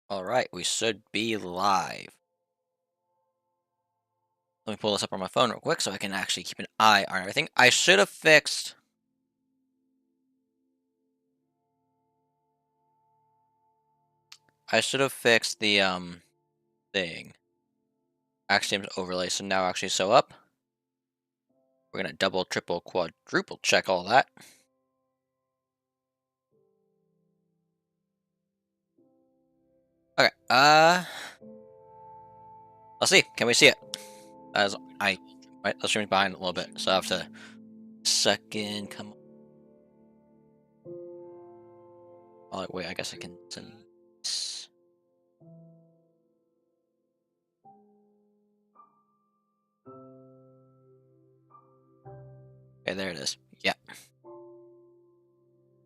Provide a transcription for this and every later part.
Alright, we should be live. Let me pull this up on my phone real quick so I can actually keep an eye on everything. I should have fixed the thing. Axiom's overlay, so now actually show up. We're gonna double, triple, quadruple check all that. Okay, let's see. Can we see it? As I right, let's stream behind a little bit. So I have to second come on. Oh wait, I guess I can send this. Okay, there it is. Yeah.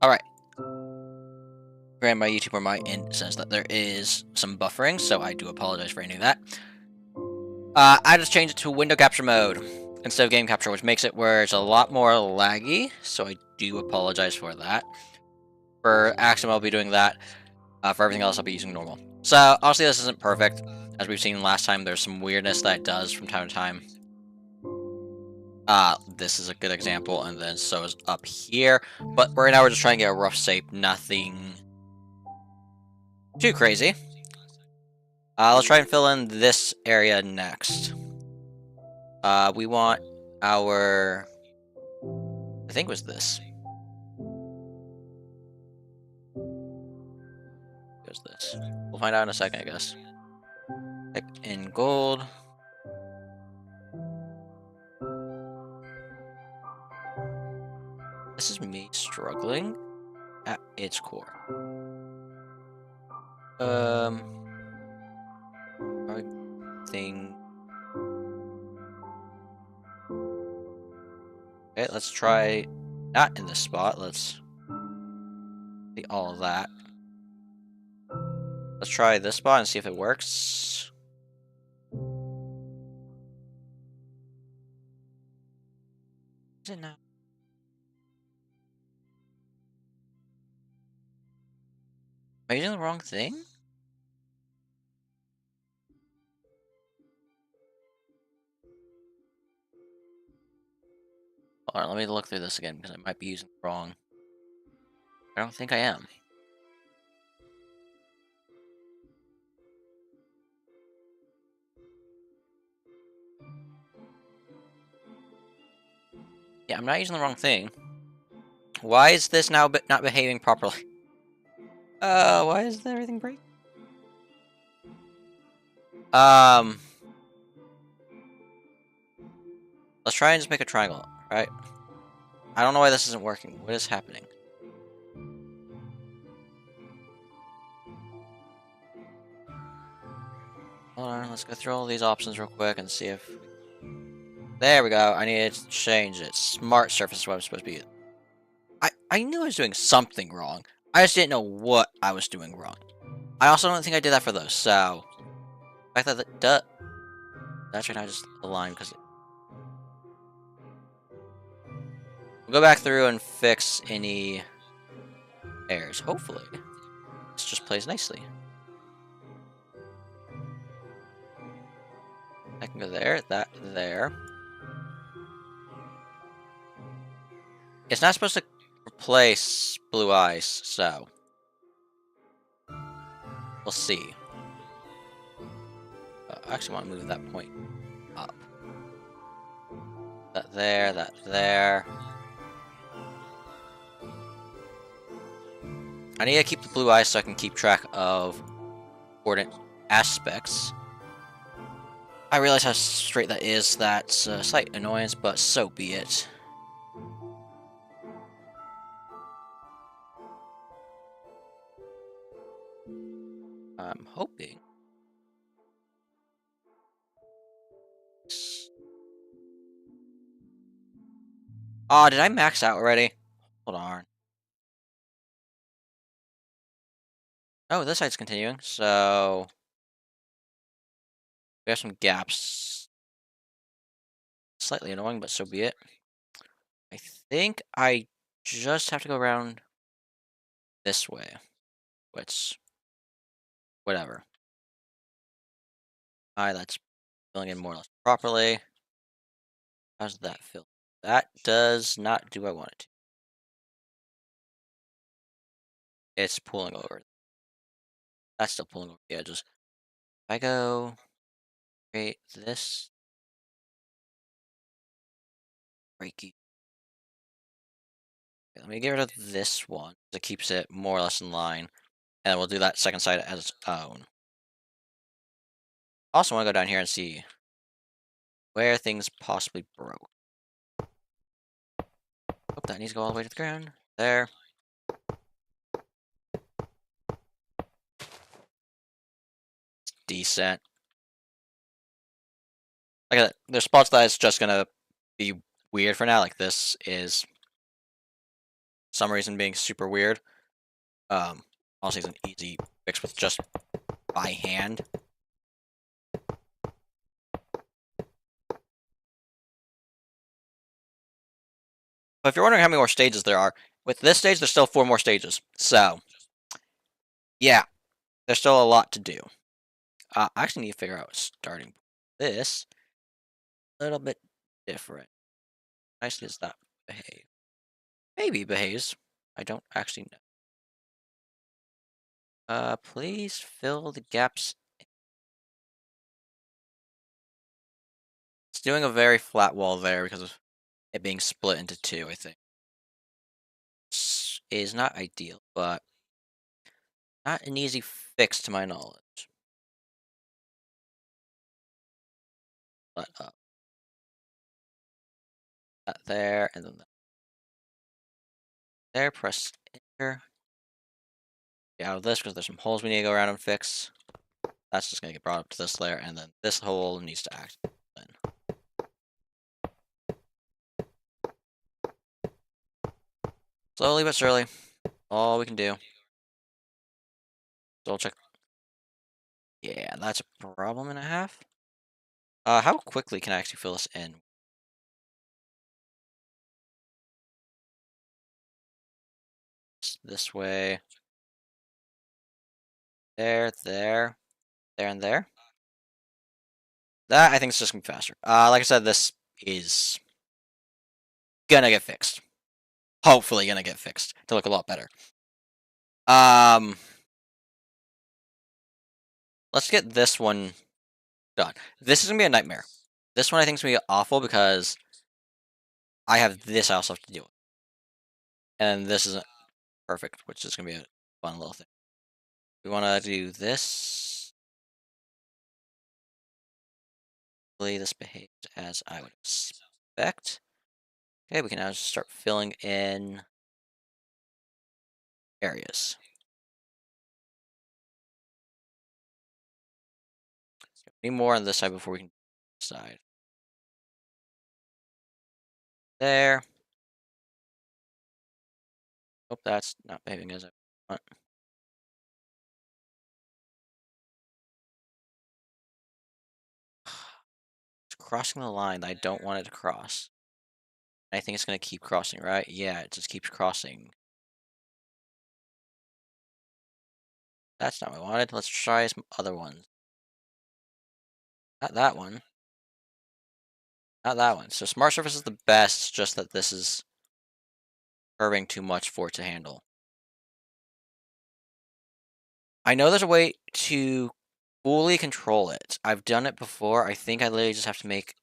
Alright. Granted, my YouTuber might says that there is some buffering, so I do apologize for any of that. I just changed it to window capture mode instead of game capture, which makes it where it's a lot more laggy, so I do apologize for that. For Axiom, I'll be doing that. For everything else, I'll be using normal. So, obviously, this isn't perfect. As we've seen last time, there's some weirdness that it does from time to time. This is a good example, and then so is up here. But right now, we're just trying to get a rough shape, nothing too crazy. Let's try and fill in this area next. We want our... I think it was this. It was this. We'll find out in a second, I guess. Type in gold. This is me struggling at its core. Thing. Okay, let's try not in this spot. Let's see all of that. Let's try this spot and see if it works. Is it not? Am I using the wrong thing? Hold on, let me look through this again because I might be using the wrong. I don't think I am. Yeah, I'm not using the wrong thing. Why is this now not behaving properly? Why is everything breaking? Let's try and just make a triangle, right? I don't know why this isn't working. What is happening? Hold on, let's go through all these options real quick and see if... There we go. I need to change it. Smart surface is what I'm supposed to be. I knew I was doing something wrong. I just didn't know what I was doing wrong. I also don't think I did that for those, so... I thought that... That should not just align, because... We'll go back through and fix any errors. Hopefully. This just plays nicely. I can go there, that, there. It's not supposed to replace blue eyes, so... We'll see. I actually want to move that point up. That there, that there. I need to keep the blue eyes so I can keep track of important aspects. I realize how straight that is. That's a slight annoyance, but so be it. I'm hoping. Oh, did I max out already? Hold on. Oh, this side's continuing, so... We have some gaps. Slightly annoying, but so be it. I think I just have to go around this way. Which... whatever. Alright, that's filling in more or less properly. How's that fill? That does not do what I want it to. It's pulling over. That's still pulling over the edges. If I go create this breaky. Okay, let me get rid of this one. It keeps it more or less in line. And we'll do that second side as its own. Also want to go down here and see where things possibly broke. Oh, that needs to go all the way to the ground. There. Decent. Like there's spots that it's just gonna be weird for now. Like this is some reason being super weird. Honestly, it's an easy fix with just by hand. But if you're wondering how many more stages there are, with this stage, there's still 4 more stages. So, yeah, there's still a lot to do. I actually need to figure out a starting point. This a little bit different. Nicely does that behave? Maybe behaves. I don't actually know. Please fill the gaps. It's doing a very flat wall there because of it being split into 2, I think. Is not ideal, but not an easy fix to my knowledge. But that there, and then that there. Press enter. Get out of this because there's some holes we need to go around and fix. That's just gonna get brought up to this layer, and then this hole needs to act. Then. Slowly but surely, all we can do. Double check. Yeah, that's a problem and a half. How quickly can I actually fill this in? This way. There, there, there, and there. That, I think, is just gonna be faster. Like I said, this is gonna get fixed. Hopefully gonna get fixed to look a lot better. Let's get this one done. This is gonna be a nightmare. This one I think is gonna be awful because I have this I also have to deal with. And this isn't perfect, which is gonna be a fun little thing. We wanna do this. Hopefully this behaves as I would expect. Okay, we can now just start filling in areas. Need more on this side before we can decide. There. Hope that's not behaving as I want. It's crossing the line that I don't want it to cross. I think it's gonna keep crossing, right? Yeah, it just keeps crossing. That's not what I wanted. Let's try some other ones. Not that one. Not that one. So smart surface is the best, just that this is curving too much for it to handle. I know there's a way to fully control it. I've done it before. I think I literally just have to make...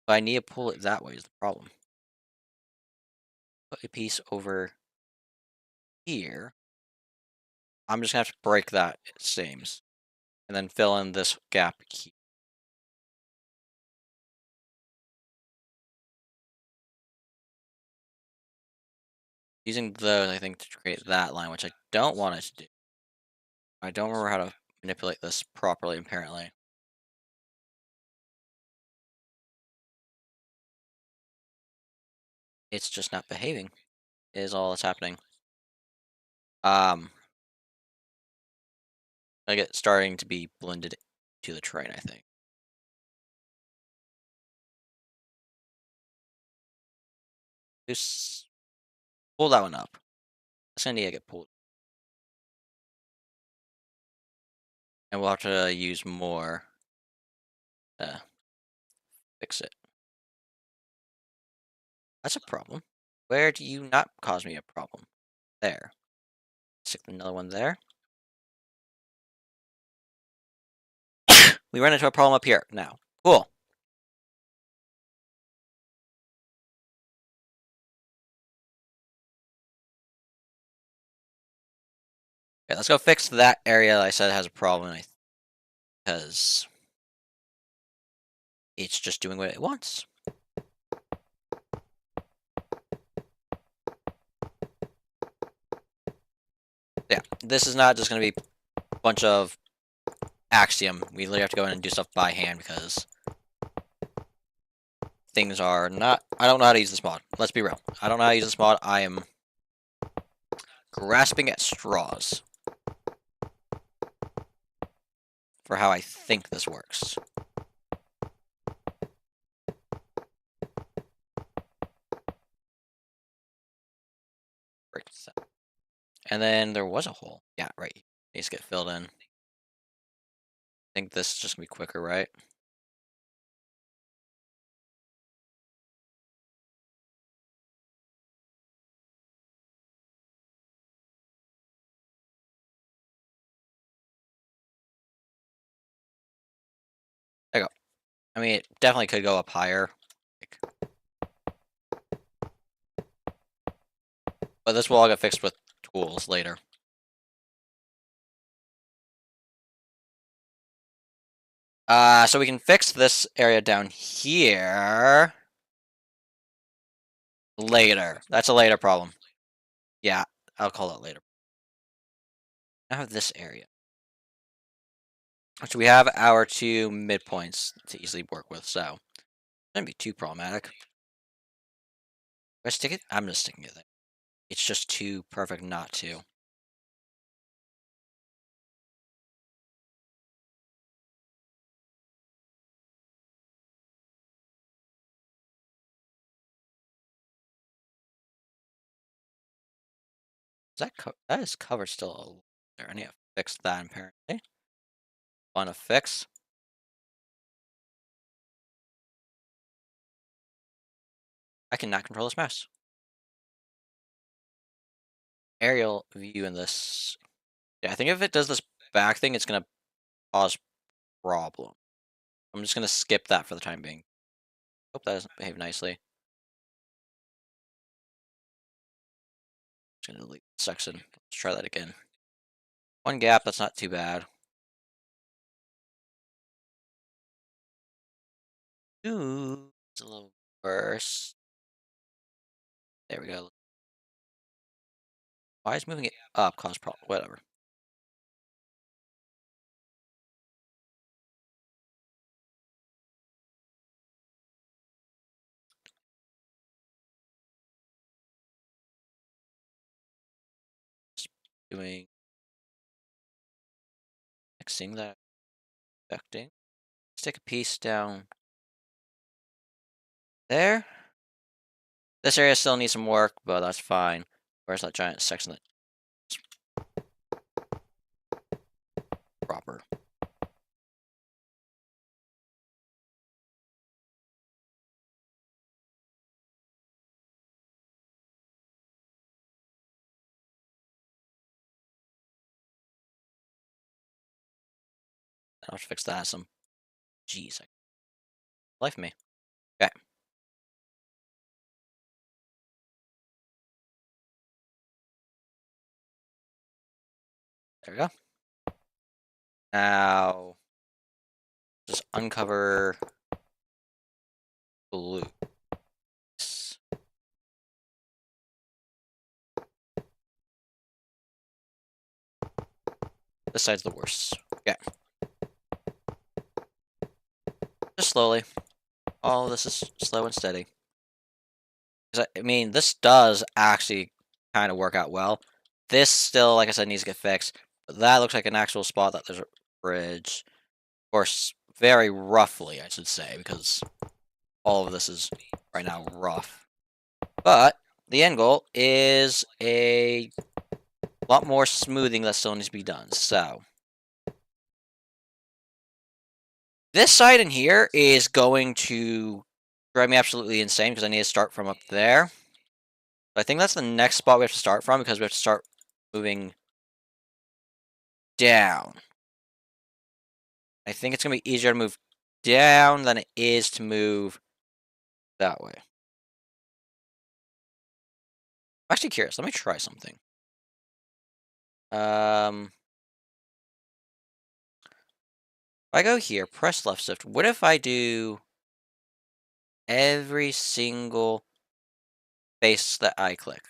But I need to pull it that way is the problem. Put a piece over here. I'm just gonna have to break that, it seems. And then fill in this gap here. Using those, I think, to create that line, which I don't want it to do. I don't remember how to manipulate this properly, apparently. It's just not behaving, is all that's happening. Like it's starting to be blended to the terrain, I think. Just pull that one up. It's gonna need to get pulled. And we'll have to use more to fix it. That's a problem. Where do you not cause me a problem? There. Stick another one there. We run into a problem up here now. Cool. Okay, let's go fix that area that I said has a problem, because it's just doing what it wants. Yeah, this is not just going to be a bunch of axiom. We literally have to go in and do stuff by hand because things are not... I don't know how to use this mod. Let's be real. I don't know how to use this mod. I am grasping at straws for how I think this works. Break this out. And then there was a hole. Yeah, right. It needs to get filled in. I think this is just going to be quicker, right? There you go. I mean, it definitely could go up higher. But this will all get fixed with tools later. So we can fix this area down here later. That's a later problem. Yeah, I'll call it later. I have this area. So we have our two midpoints to easily work with, so it shouldn't be too problematic. Do I stick it? I'm just sticking it there. It's just too perfect not to. Is that is covered still? There, I need to fix that apparently. Want to fix? I cannot control this mouse. Aerial view in this. Yeah, I think if it does this back thing, it's gonna cause problem. I'm just gonna skip that for the time being. Hope that doesn't behave nicely. Just gonna delete the section. Let's try that again. One gap, that's not too bad. Ooh, it's a little worse. There we go. Why is moving it up cause problem? Whatever. Just doing fixing that affecting. Let's take a piece down there. This area still needs some work, but that's fine. Where's that giant section that's proper? I'll have to fix that some. Jeez, life me. Okay. There we go. Now, just uncover blue. This side's the worst. Okay. Just slowly. All this is slow and steady. I mean, this does actually kind of work out well. This still, like I said, needs to get fixed. But that looks like an actual spot that there's a bridge. Of course, very roughly, I should say, because all of this is right now rough. But the end goal is a lot more smoothing that still needs to be done. So This side in here is going to drive me absolutely insane because I need to start from up there. But I think that's the next spot we have to start from because we have to start moving down. I think it's going to be easier to move down than it is to move that way. I'm actually curious. Let me try something. If I go here, press left shift. What if I do every single face that I click,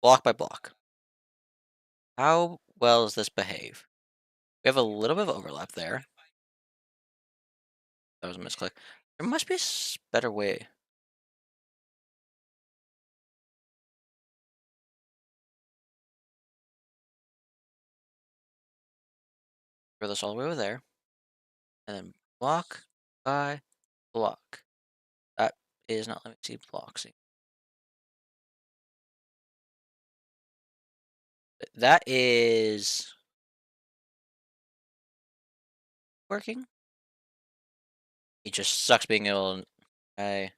block by block? How well does this behave? We have a little bit of overlap there. That was a misclick. There must be a better way. Throw this all the way over there. And then block by block. That is not, let me see, blocks. That is working. It just sucks being able to, I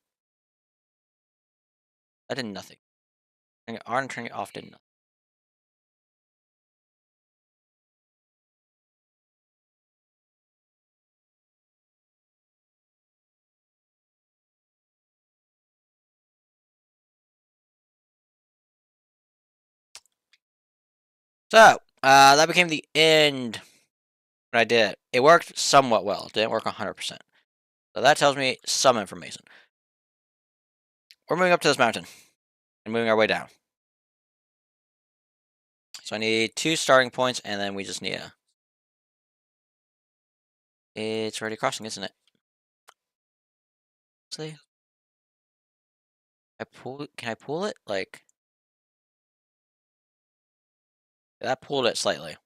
did nothing. Turning it on and turning it off did nothing. So, that became the end when I did it. It worked somewhat well. It didn't work 100%. So that tells me some information. We're moving up to this mountain and moving our way down. So I need 2 starting points, and then we just need a... It's already crossing, isn't it? See? Can I pull it? Like... That pulled it slightly.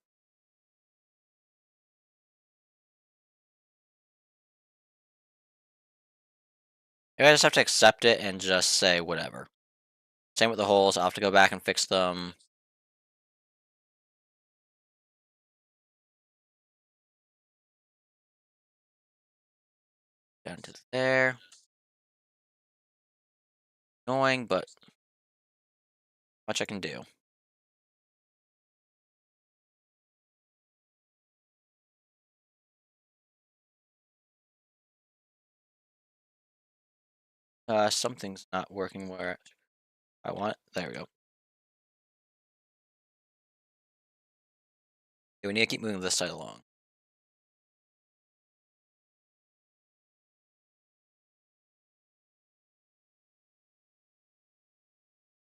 Maybe I just have to accept it and just say whatever. Same with the holes. I'll have to go back and fix them. Down to there. Annoying, but much I can do. Something's not working where I want it. There we go. Okay, we need to keep moving this side along.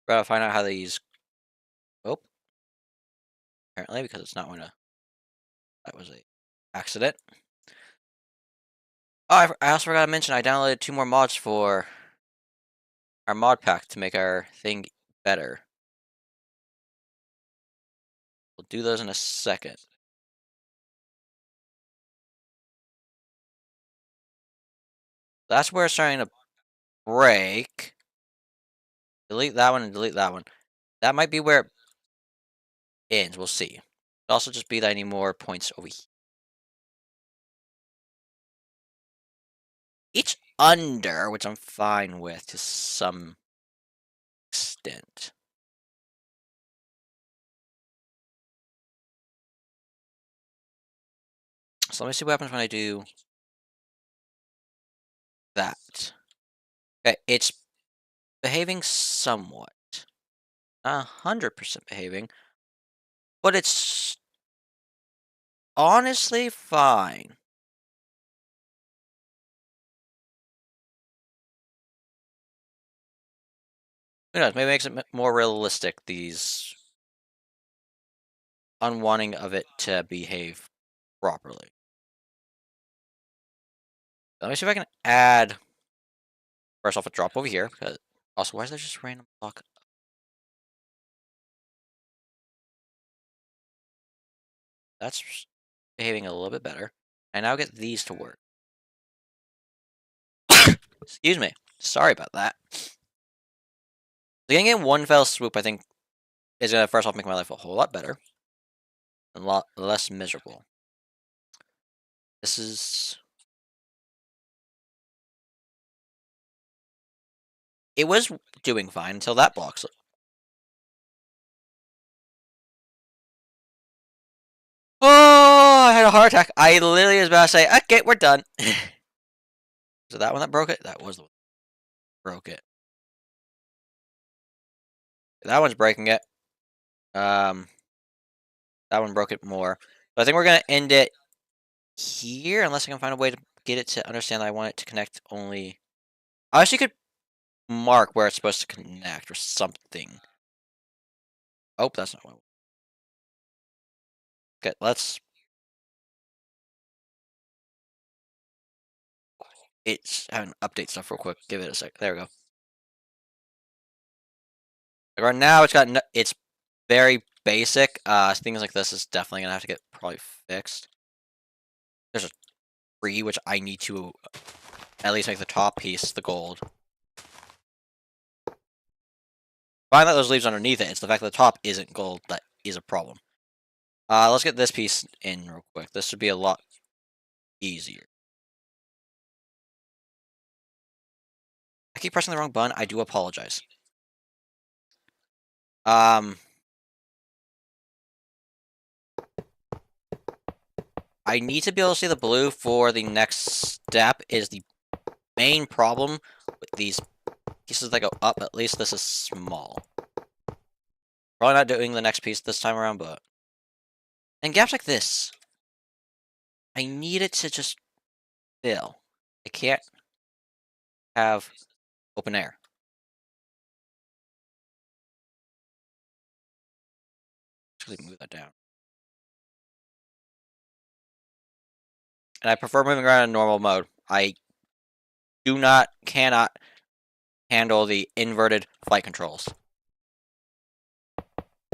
Gotta find out how these... Oh. Apparently, because it's not going to... That was a accident. Oh, I also forgot to mention I downloaded 2 more mods for our mod pack to make our thing better. We'll do those in a second. That's where it's starting to break. Delete that one and delete that one. That might be where it ends. We'll see. It'll also just be that I need more points over here. Each under, which I'm fine with to some extent. So let me see what happens when I do that. Okay, it's behaving somewhat. Not 100% behaving. But it's honestly fine. Who knows, maybe it makes it more realistic, these unwanting of it to behave properly. Let me see if I can add, first off, a drop over here, because also, why is there just random block? That's behaving a little bit better. I now get these to work. Excuse me. Sorry about that. Getting in one fell swoop, I think, is going to first off make my life a whole lot better. And a lot less miserable. This is it was doing fine until that block. Oh, I had a heart attack. I literally was about to say, okay, we're done. So that one that broke it? That was the one that broke it. That one's breaking it. That one broke it more. But I think we're going to end it here, unless I can find a way to get it to understand that I want it to connect only... I actually could mark where it's supposed to connect or something. Oh, that's not what... Okay, let's... It's having update stuff real quick. Give it a sec. There we go. Like right now, it's very basic. Things like this is definitely gonna have to get probably fixed. There's a tree which I need to at least make the top piece the gold. Find that those leaves underneath it. It's the fact that the top isn't gold that is a problem. Let's get this piece in real quick. This should be a lot easier. I keep pressing the wrong button. I do apologize. I need to be able to see the blue for the next step is the main problem with these pieces that go up. At least this is small. Probably not doing the next piece this time around, but... And gaps like this, I need it to just fill. I can't have open air. Actually, move that down. And I prefer moving around in normal mode. I cannot handle the inverted flight controls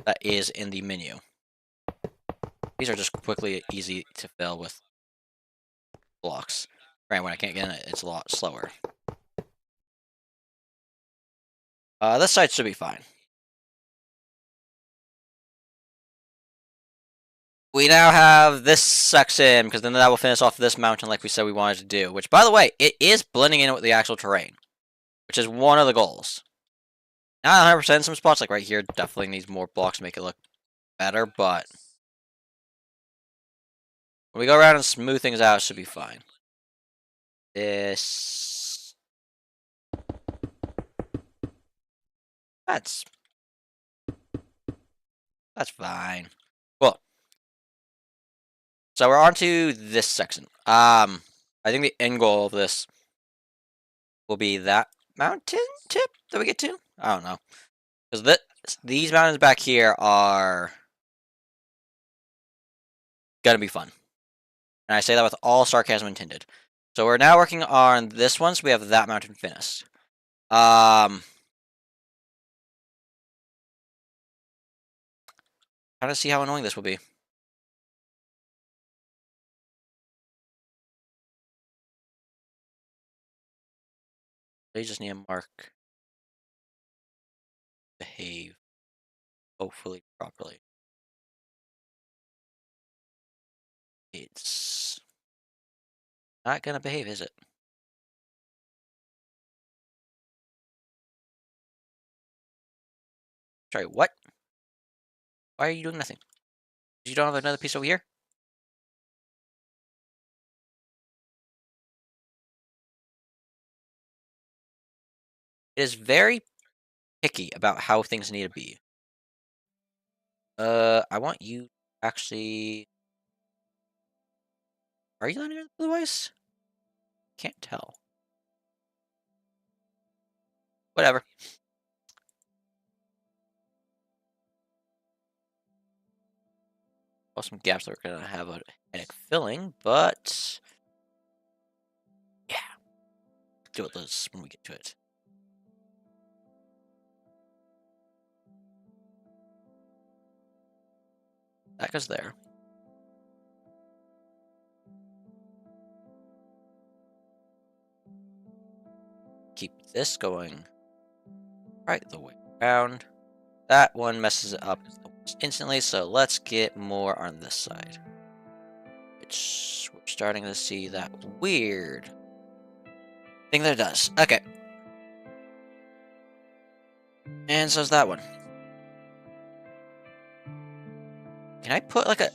that is in the menu. These are just quickly easy to fill with blocks. Right, when I can't get in it, it's a lot slower. This side should be fine. We now have this section, because then that will finish off this mountain like we said we wanted to do. Which, by the way, it is blending in with the actual terrain. Which is one of the goals. Not 100% in some spots, like right here, definitely needs more blocks to make it look better, but... when we go around and smooth things out, it should be fine. This... That's fine. Cool. So we're on to this section. I think the end goal of this will be that mountain tip that we get to. I don't know. Because these mountains back here are gonna be fun. And I say that with all sarcasm intended. So we're now working on this one, so we have that mountain finished. Trying to see how annoying this will be. They just need a mark. Behave. Hopefully properly. It's not gonna behave, is it? Sorry, what? Why are you doing nothing? You don't have another piece over here? It is very picky about how things need to be. I want you actually... Are you landing otherwise? Can't tell. Whatever. Well, some gaps that we're gonna have a headache filling, but... yeah. Do it, Liz, when we get to it. That goes there. Keep this going right the way around. That one messes it up instantly, so let's get more on this side. Which we're starting to see that weird thing that it does. Okay. And so's that one. Can I put like a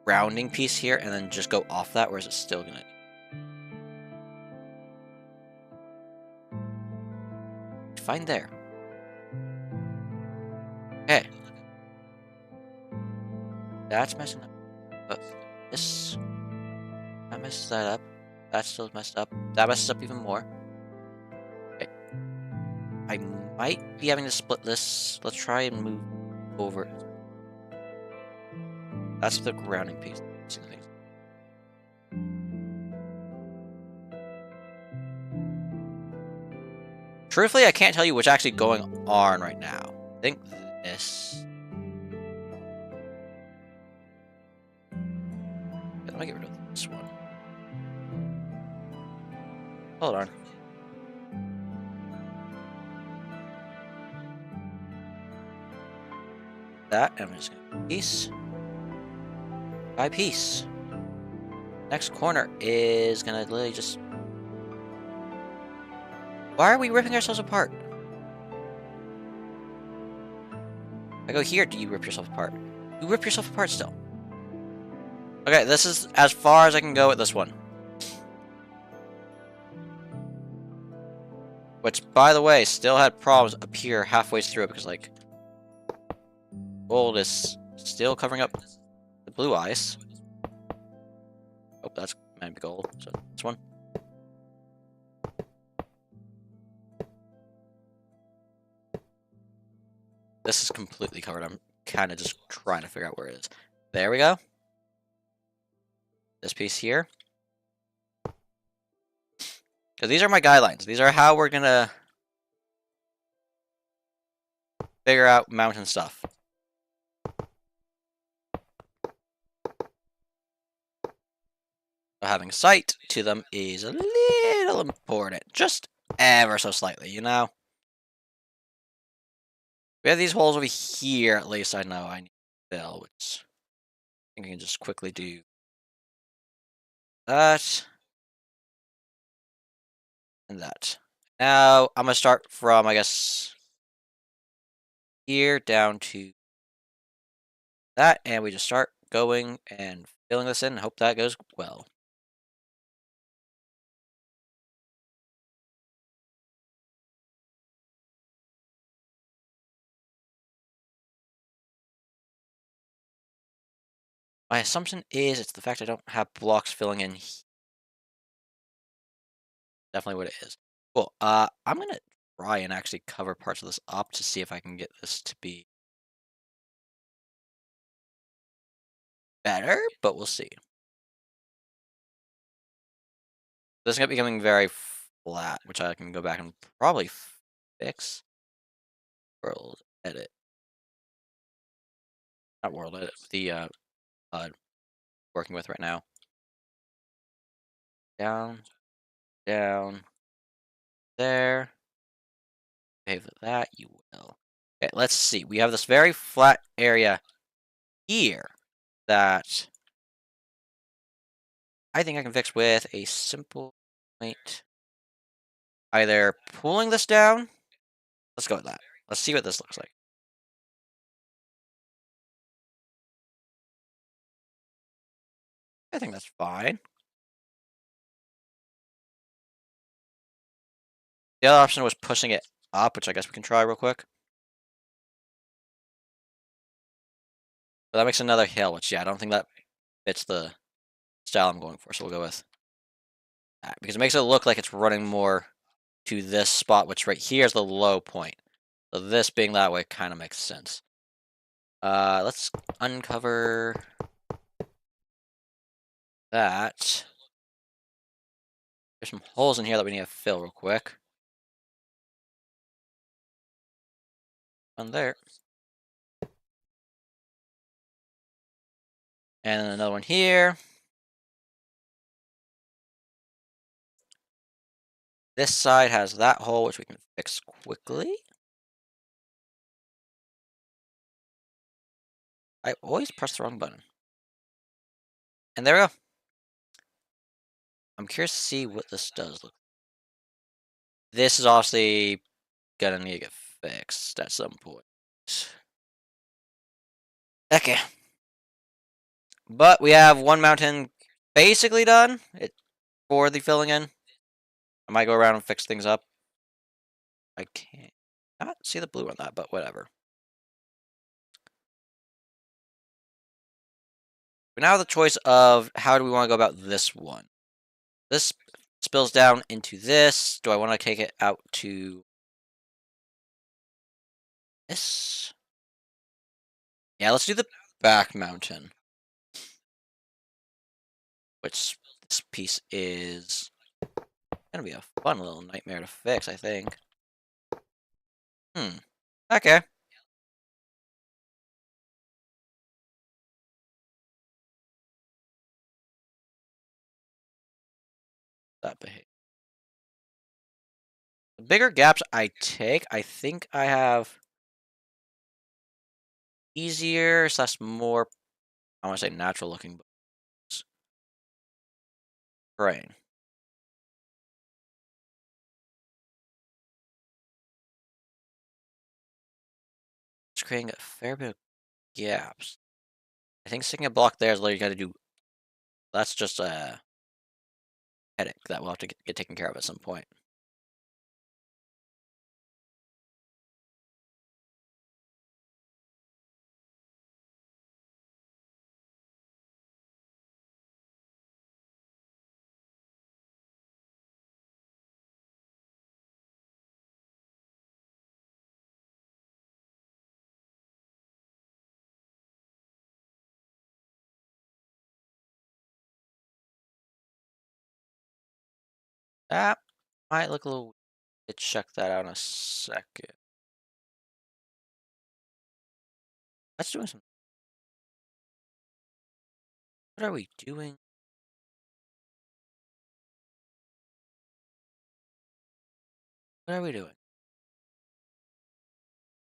rounding piece here and then just go off that, or is it still gonna... Fine there. Okay. That's messing up. But this... That messes that up. That's still messed up. That messes up even more. Okay. I might be having to split this. Let's try and move over. That's the grounding piece. Truthfully, I can't tell you what's actually going on right now. I think this... Let me get rid of this one. Hold on. That, and I'm just gonna piece by piece. Next corner is gonna literally just... Why are we ripping ourselves apart? I go here, do you rip yourself apart? You rip yourself apart still. Okay, this is as far as I can go with this one. Which, by the way, still had problems appear halfway through because, like, gold is still covering up the blue ice. Oh, that's meant to be gold. So this one. This is completely covered. I'm kind of just trying to figure out where it is. There we go. This piece here. Because these are my guidelines. These are how we're gonna figure out mountain stuff. So having sight to them is a little important. Just ever so slightly, you know? We have these holes over here, at least I know I need to fill, which I think I can just quickly do that. And that. Now, I'm gonna start from, I guess, here down to that, and we just start going and filling this in and hope that goes well. My assumption is it's the fact I don't have blocks filling in. Definitely what it is. Cool. I'm gonna try and actually cover parts of this up to see if I can get this to be better, but we'll see. This is gonna be becoming very flat, which I can go back and probably fix. World edit. Not world edit, the working with right now. Down, down, there. Pay for that, you will. Okay, let's see. We have this very flat area here that I think I can fix with a simple point. Either pulling this down. Let's go with that. Let's see what this looks like. I think that's fine. The other option was pushing it up, which I guess we can try real quick. But that makes another hill, which, yeah, I don't think that fits the style I'm going for, so we'll go with that. Because it makes it look like it's running more to this spot, which right here is the low point. So this being that way kind of makes sense. Let's uncover that. There's some holes in here that we need to fill real quick. One there. And another one here. This side has that hole, which we can fix quickly. I always press the wrong button. And there we go. I'm curious to see what this does look. This is obviously gonna need to get fixed at some point. Okay. But we have one mountain basically done for the filling in. I might go around and fix things up. I can't not see the blue on that, but whatever. We now have the choice of how do we want to go about this one. This spills down into this. Do I want to take it out to this? Yeah, let's do the back mountain. Which this piece is gonna be a fun little nightmare to fix, I think. Okay. That behave. The bigger gaps I take, I think I have easier slash more, I want to say natural looking terrain. It's creating a fair bit of gaps. I think sticking a block there is what you gotta do. That's just a headache that we'll have to get taken care of at some point. That might look a little. Let's check that out in a second. That's doing some. What are we doing? What are we doing?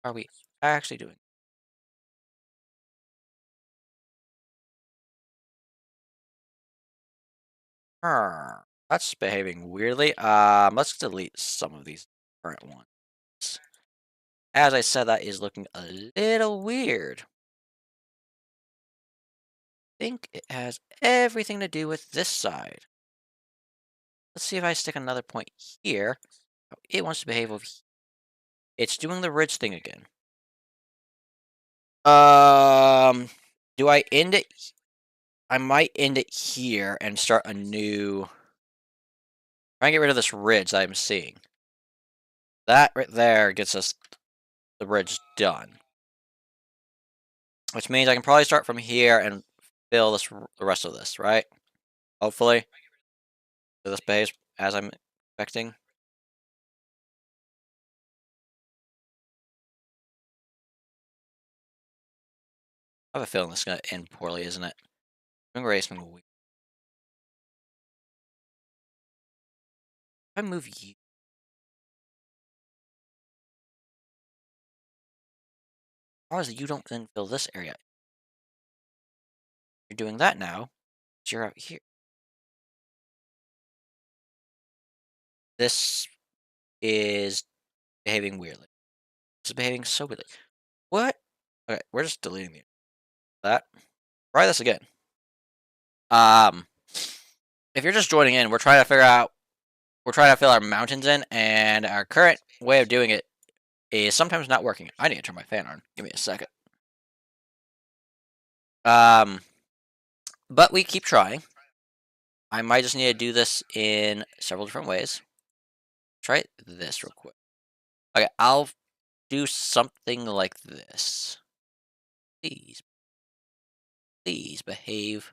Are we actually doing? That's behaving weirdly. Let's delete some of these current ones. As I said, that is looking a little weird. I think it has everything to do with this side. Let's see if I stick another point here. Oh, it wants to behave over here. It's doing the ridge thing again. Do I end it? I might end it here and start a new. Try and get rid of this ridge that I'm seeing. That right there gets us the ridge done. Which means I can probably start from here and fill the rest of this, right? Hopefully. So this behaves as I'm expecting. I have a feeling this is going to end poorly, isn't it? I'm going to raise. If I move you. Obviously, you don't then fill this area. You're doing that now. So you're out here. This is behaving weirdly. This is behaving so weirdly. What? Okay, we're just deleting that. Try this again. Um, if you're just joining in, we're trying to figure out. We're trying to fill our mountains in, and our current way of doing it is sometimes not working. I need to turn my fan on. Give me a second. Um, but we keep trying. I might just need to do this in several different ways. Try this real quick. Okay, I'll do something like this. Please, please behave.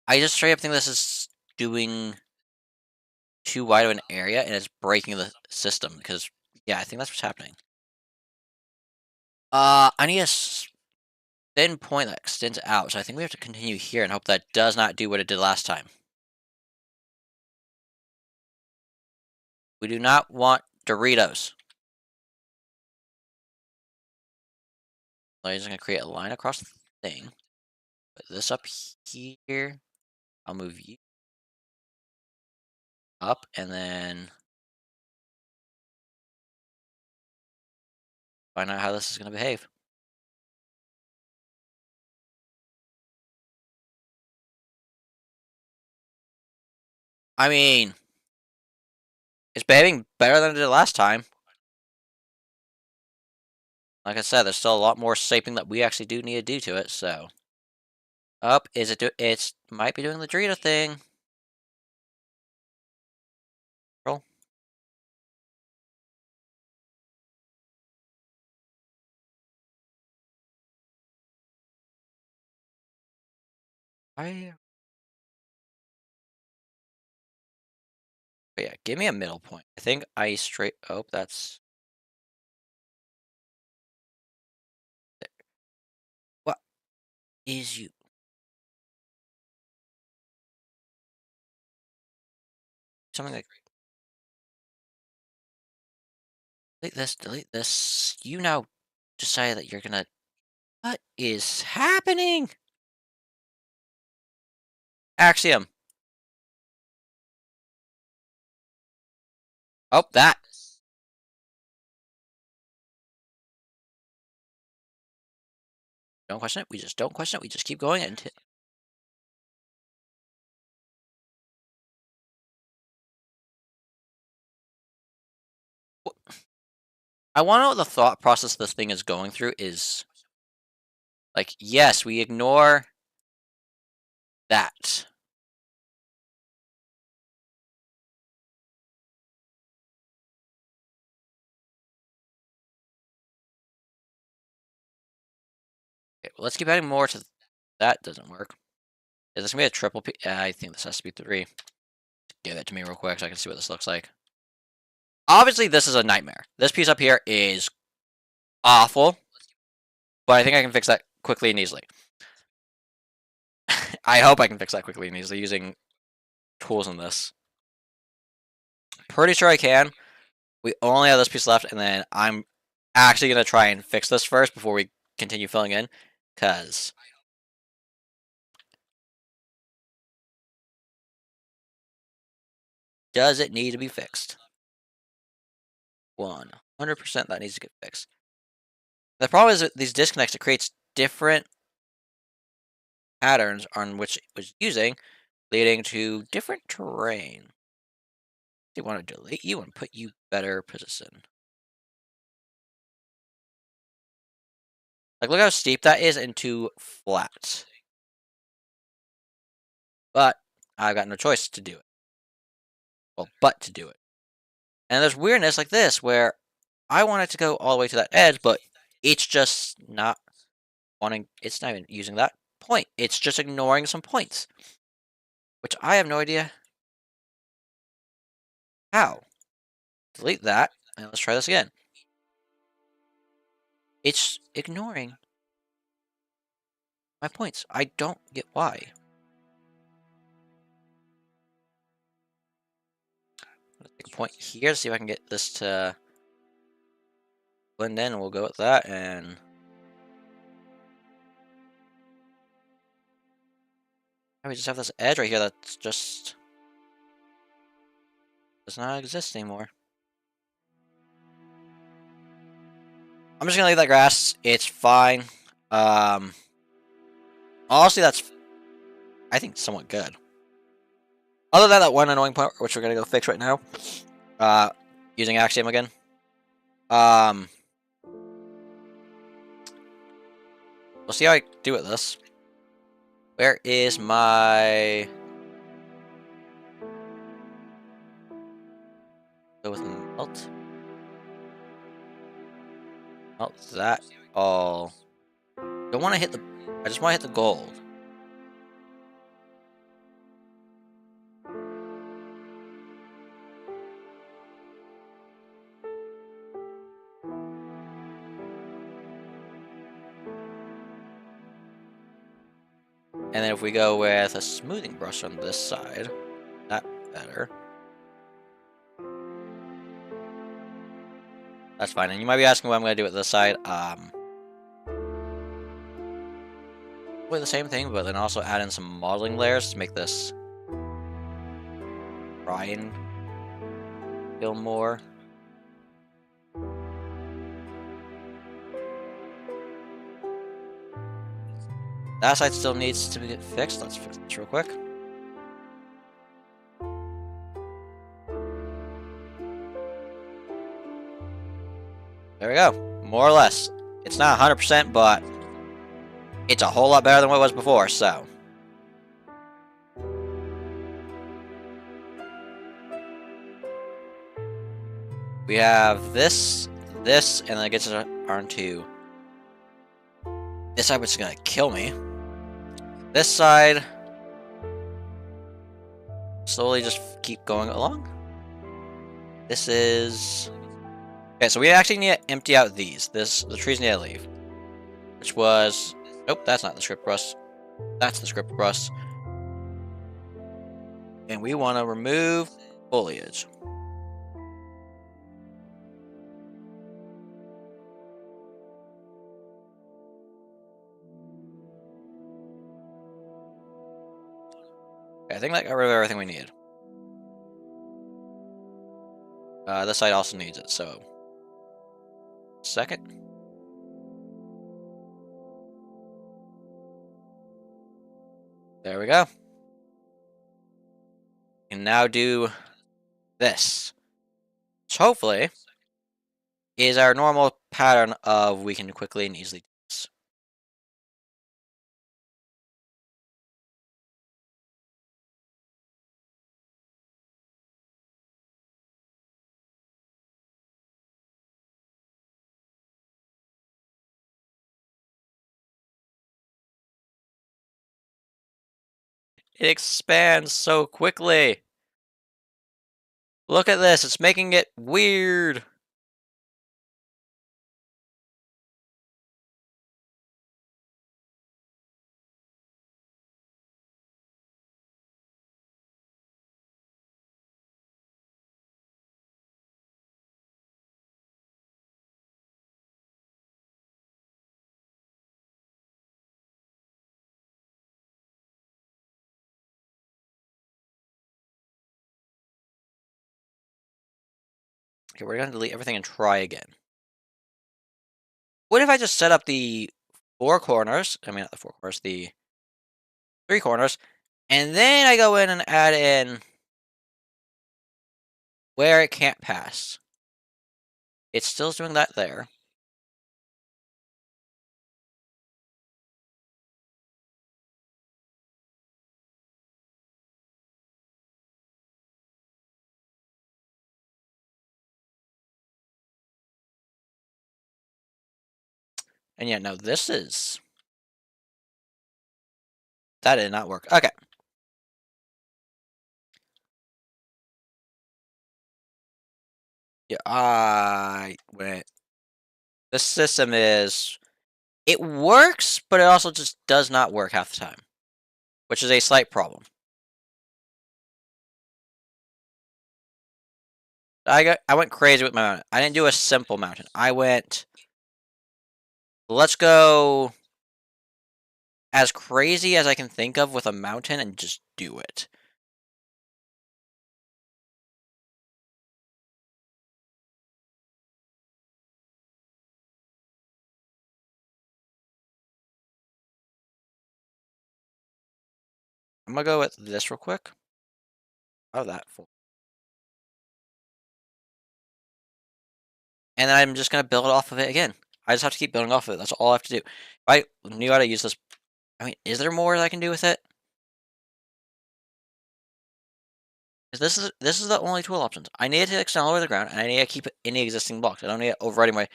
I just straight up think this is doing too wide of an area and it's breaking the system because, yeah, I think that's what's happening. I need a thin point that extends out, so I think we have to continue here and hope that does not do what it did last time. We do not want Doritos. I'm just going to create a line across the thing. Put this up here. I'll move you up and then Find out how this is going to behave. I mean, it's behaving better than it did last time. Like I said, there's still a lot more shaping that we actually do need to do to it, so. Up, is it it's might be doing the Drita thing. Roll. I But yeah, give me a middle point. I think I straight oh, that's what is you something like delete this. You now decide that you're gonna what is happening? Axiom. Oh, that. Don't question it. We just don't question it. We just keep going until I want to know what the thought process this thing is going through is. Like, yes, we ignore that. Okay, well, let's keep adding more to that. Doesn't work. Is this gonna be a triple P? I think this has to be 3. Give that to me real quick so I can see what this looks like. Obviously, this is a nightmare. This piece up here is awful, but I think I can fix that quickly and easily. I hope I can fix that quickly and easily using tools in this. Pretty sure I can. We only have this piece left, and then I'm actually going to try and fix this first before we continue filling in, because does it need to be fixed? 100% that needs to get fixed. The problem is that these disconnects, it creates different patterns on which it was using, leading to different terrain. They want to delete you and put you better position. Like, look how steep that is into flat. But I've got no choice to do it. Well, but to do it. And there's weirdness like this where I want it to go all the way to that edge, but it's just not wanting, it's not even using that point. It's just ignoring some points, which I have no idea how. Delete that, and let's try this again. It's ignoring my points. I don't get why. Let's take a point here to see if I can get this to blend in, and we'll go with that, and we just have this edge right here that's just does not exist anymore. I'm just gonna leave that grass. It's fine. Honestly, that's I think somewhat good. Other than that one annoying part, which we're gonna go fix right now. Using Axiom again. We'll see how I do with this. Where is my go with melt? Melt that all. Don't want to hit the. I just want to hit the gold. And then if we go with a smoothing brush on this side, that better. That's fine. And you might be asking what I'm going to do with this side. With the same thing, but then also add in some modeling layers to make this try and feel more. That side still needs to get fixed. Let's fix this real quick. There we go. More or less. It's not 100%, but it's a whole lot better than what it was before, so. We have this, and then it gets us onto this side, which is going to kill me. This side, slowly just keep going along. This is... Okay, so we actually need to empty out these. The trees need to leave. Which was... Nope, that's not the script brush. That's the script brush. And we want to remove foliage. Okay, I think that got rid of everything we need. This side also needs it, so... Second. There we go. And now do this. Which hopefully is our normal pattern of we can quickly and easily do this. It expands so quickly. Look at this, it's making it weird. Okay, we're gonna delete everything and try again. What if I just set up the 4 corners, I mean not the 4 corners, the 3 corners, and then I go in and add in where it can't pass. It's still doing that there. And yeah, no, this is... That did not work. Okay. Yeah, I went... This system is... It works, but it also just does not work half the time. Which is a slight problem. I went crazy with my mountain. I didn't do a simple mountain. I went... Let's go... as crazy as I can think of with a mountain and just do it. I'm gonna go with this real quick. Oh, that. And then I'm just gonna build off of it again. I just have to keep building off of it. That's all I have to do. If I knew how to use this... I mean, is there more that I can do with it? 'Cause this is the only tool options. I need to extend all the way to the ground, and I need to keep any existing blocks. I don't need to overriding my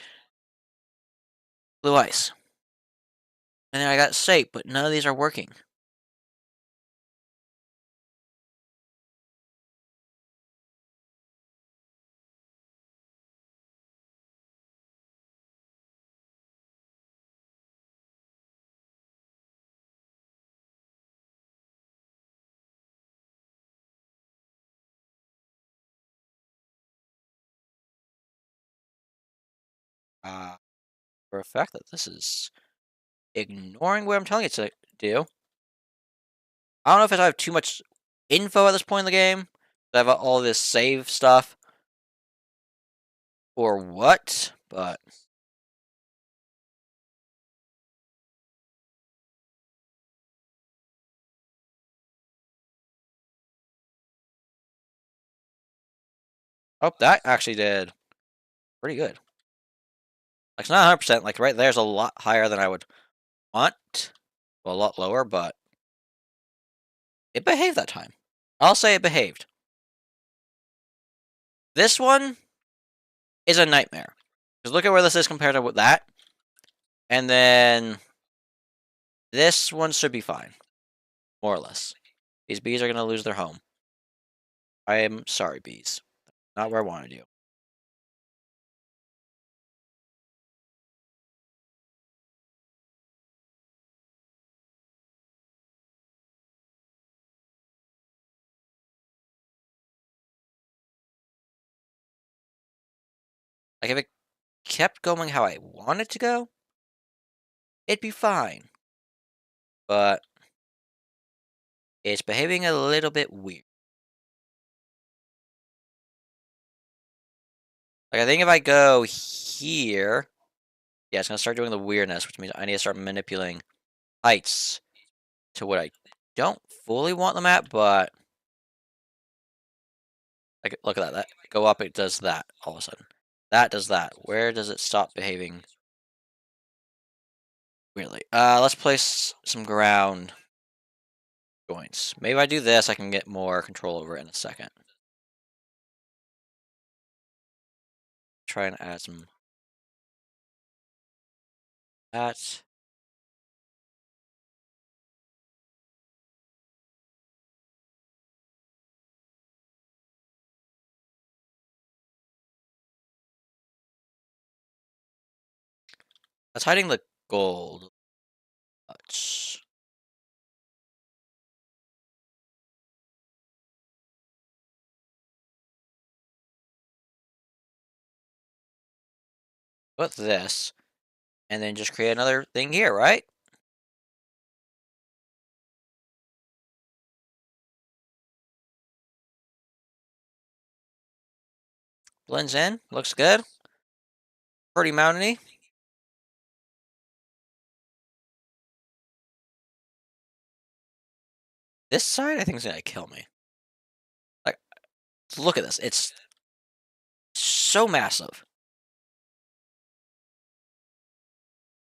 blue ice. And then I got safe, but none of these are working. Uh, for a fact that this is ignoring what I'm telling it to do. I don't know if I have too much info at this point in the game. I have all this save stuff. Or what, but... Oh, that actually did pretty good. Like, it's not 100%. Like, right there's a lot higher than I would want. Well, a lot lower, but it behaved that time. I'll say it behaved. This one is a nightmare. Because look at where this is compared to that. And then this one should be fine. More or less. These bees are going to lose their home. I am sorry, bees. Not where I wanted you. Like, if it kept going how I want it to go, it'd be fine. But it's behaving a little bit weird. Like, I think if I go here, yeah, it's going to start doing the weirdness, which means I need to start manipulating heights to what I don't fully want them at, but like, look at that. That go up, it does that all of a sudden. That does that. Where does it stop behaving weirdly? Let's place some ground joints. Maybe if I do this, I can get more control over it in a second. Try and add some that. That's hiding the gold. Touch. Put this, and then just create another thing here, right? Blends in, looks good. Pretty mountainy. This side, I think, is gonna kill me. Like, look at this. It's so massive.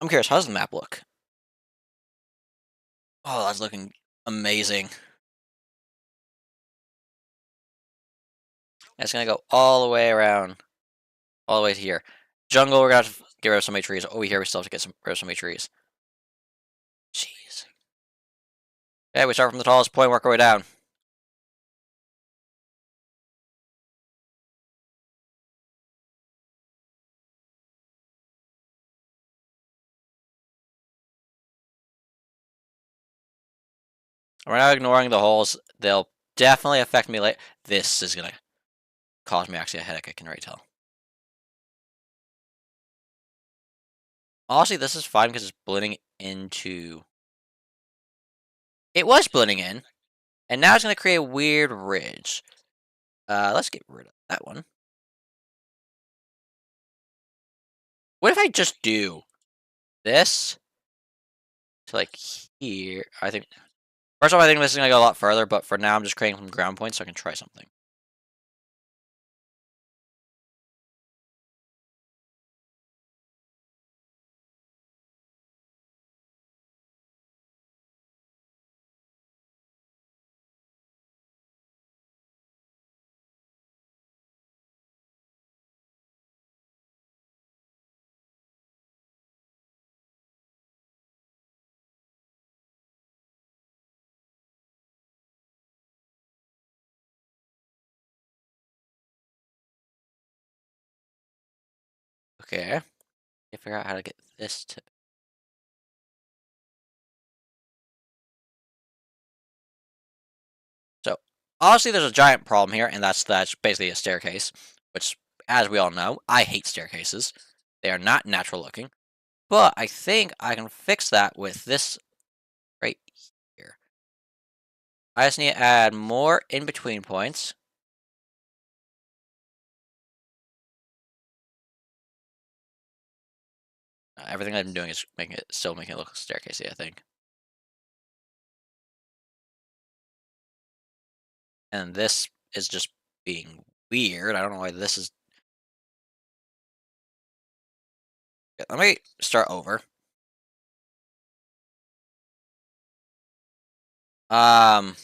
I'm curious, how does the map look? Oh, that's looking amazing. It's gonna go all the way around, all the way to here. Jungle, we're gonna have to get rid of so many trees. Over here, we still have to get rid of so many trees. Jeez. Okay, we start from the tallest point, work our way down. We're not ignoring the holes. They'll definitely affect me later. This is gonna cause me actually a headache, I can already tell. Honestly, this is fine because it's blending into... It was blending in, and now it's going to create a weird ridge. Let's get rid of that one. What if I just do this to, like, here? I think... First off, I think this is going to go a lot further, but for now, I'm just creating some ground points so I can try something. Okay. I figure out how to get this to... So, obviously, there's a giant problem here, and that's basically a staircase, which, as we all know, I hate staircases. They are not natural looking. But I think I can fix that with this right here. I just need to add more in-between points. Everything I'm doing is still making it look staircasey, I think. And this is just being weird. I don't know why this is... Yeah, let me start over. Um,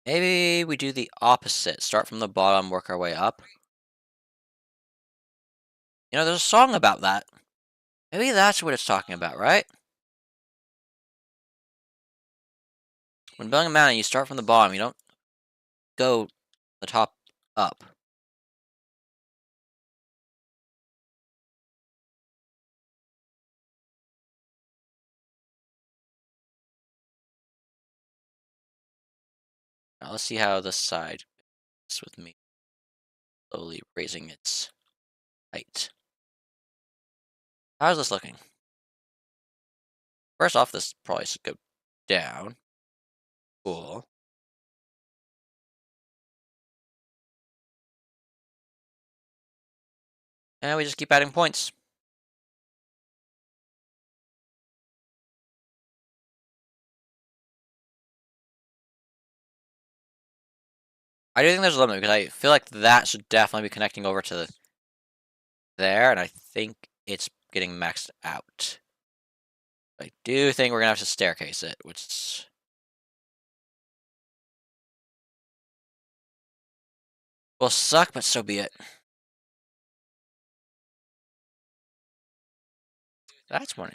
maybe we do the opposite. Start from the bottom, work our way up. You know, there's a song about that. Maybe that's what it's talking about, right? When building a mountain, you start from the bottom. You don't go the top up. Now let's see how this side is with me slowly raising its height. How's this looking? First off, this probably should go down. Cool. And we just keep adding points. I do think there's a limit because I feel like that should definitely be connecting over to there, and I think it's getting maxed out. I do think we're gonna have to staircase it, which will suck, but so be it. That's one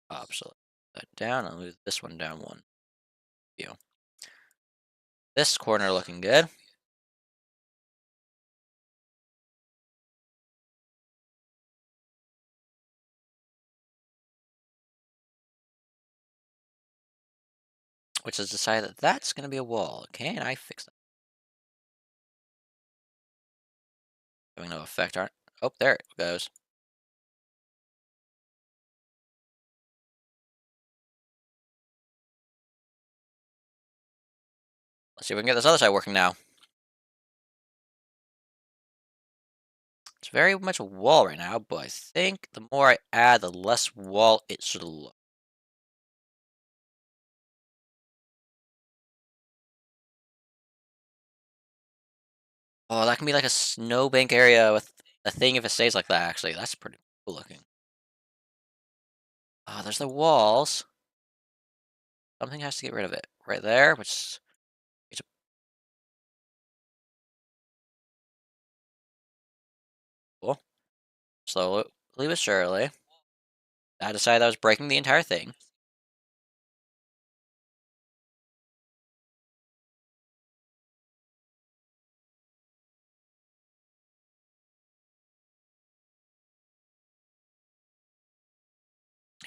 up, so that down, I'll move this one down one. View. This corner looking good. Which has decided that that's gonna be a wall. Can I fix that? Having no effect, aren't? Oh, there it goes. Let's see if we can get this other side working now. It's very much a wall right now, but I think the more I add, the less wall it should look. Oh, that can be like a snowbank area with a thing if it stays like that, actually. That's pretty cool looking. Oh, there's the walls. Something has to get rid of it. Right there, which is cool. Slowly but surely. I decided I was breaking the entire thing.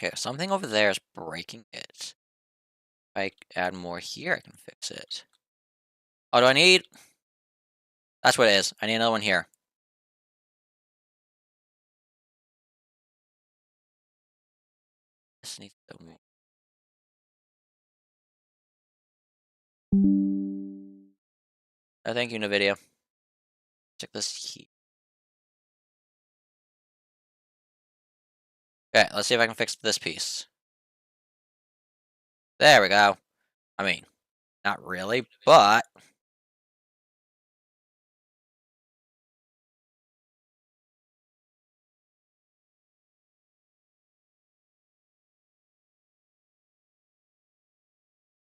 Okay, something over there is breaking it. If I add more here, I can fix it. Oh, do I need... That's what it is. I need another one here. This needs to... Oh, thank you, NVIDIA. Check this here. Okay, let's see if I can fix this piece. There we go. I mean, not really, but...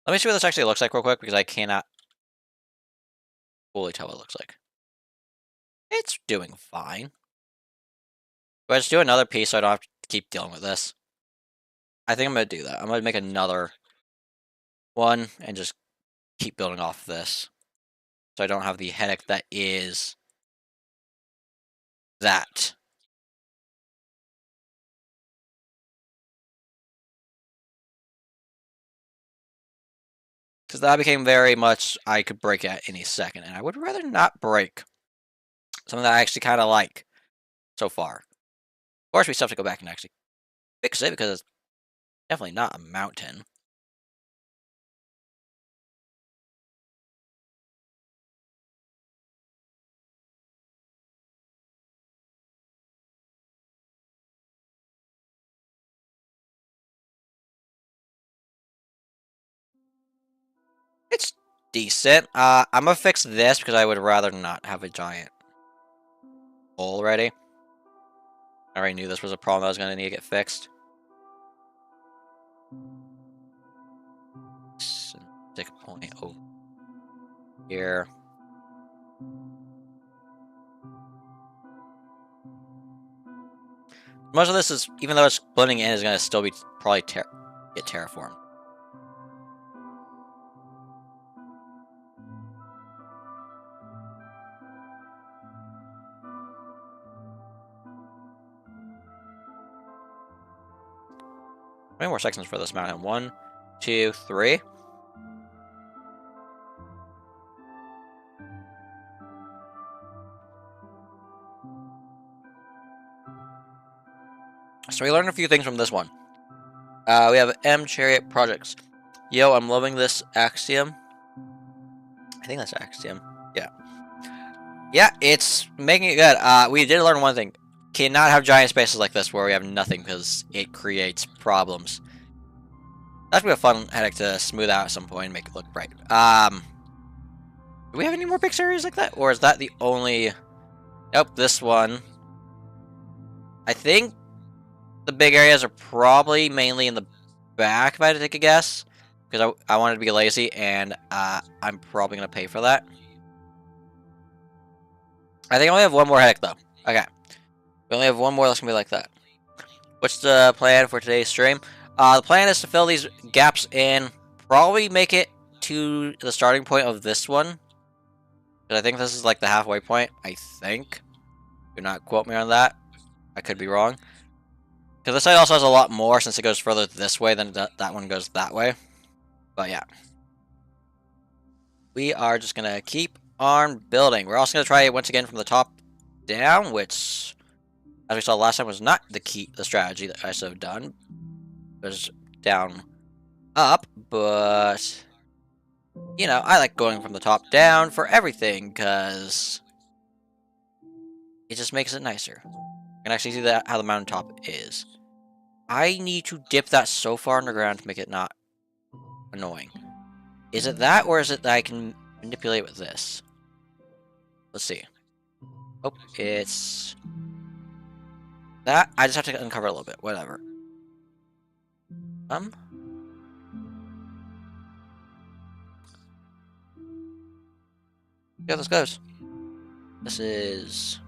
Let me see what this actually looks like real quick, because I cannot fully tell what it looks like. It's doing fine. Do I just do another piece so I don't have to keep dealing with this? I think I'm going to do that. I'm going to make another one and just keep building off of this. So I don't have the headache that is that. Because that became very much, I could break at any second. And I would rather not break something that I actually kind of like so far. Of course, we still have to go back and actually fix it because it's definitely not a mountain. It's decent. I'm gonna fix this because I would rather not have a giant hole already. I already knew this was a problem that was gonna need to get fixed. Stick a point over here. Most of this is, even though it's blending in, is gonna still be probably get terraformed. How many more sections for this mountain? 1, 2, 3. So we learned a few things from this one. We have M Chariot Projects. Yo, I'm loving this axiom. I think that's axiom. Yeah. Yeah, it's making it good. We did learn one thing. Cannot have giant spaces like this where we have nothing because it creates problems. That'd be a fun headache to smooth out at some point and make it look bright. Do we have any more big areas like that? Or is that the only... Nope, this one. I think the big areas are probably mainly in the back, if I had to take a guess. Because I wanted to be lazy, and I'm probably going to pay for that. I think I only have one more headache, though. Okay. We only have one more that's going to be like that. What's the plan for today's stream? The plan is to fill these gaps in. Probably make it to the starting point of this one. Because I think this is like the halfway point. I think. Do not quote me on that. I could be wrong. Because this side also has a lot more since it goes further this way than that one goes that way. But yeah. We are just going to keep on building. We're also going to try it once again from the top down, which, as we saw last time, was not the strategy that I should have done. It was down, up, but, you know, I like going from the top down for everything, because it just makes it nicer. You can actually see that how the mountaintop is. I need to dip that so far underground to make it not annoying. Is it that, or is it that I can manipulate with this? Let's see. Oh, it's that. I just have to uncover a little bit. Whatever. Yeah, this goes. This is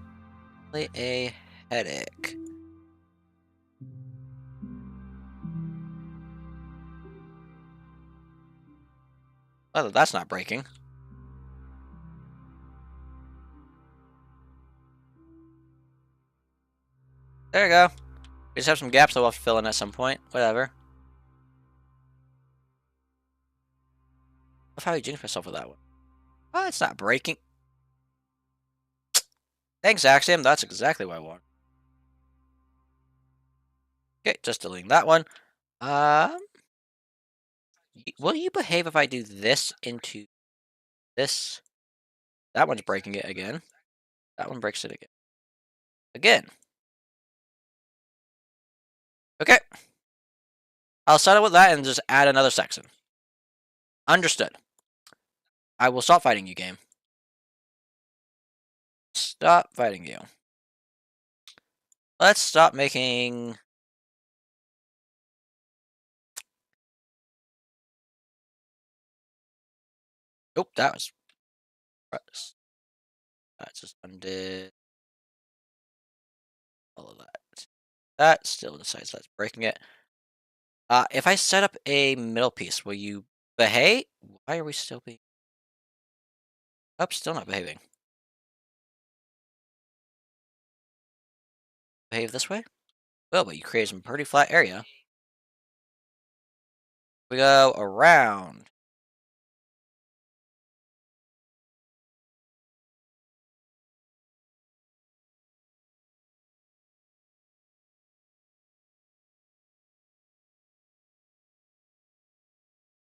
really a headache. Oh, that's not breaking. There you go. We just have some gaps that we'll have to fill in at some point. Whatever. I've how you jinx myself with that one. Oh, it's not breaking. Thanks, Axiom. That's exactly what I want. Okay, just deleting that one. Will you behave if I do this into this? That one's breaking it again. That one breaks it again. Again. Okay. I'll settle with that and just add another section. Understood. I will stop fighting you, game. Stop fighting you. Let's stop making... Nope, that was... That just undid all of that. That still decides that's breaking it. If I set up a middle piece, will you behave? Why are we still being... Oh, still not behaving. Behave this way? Well, but you create some pretty flat area. We go around.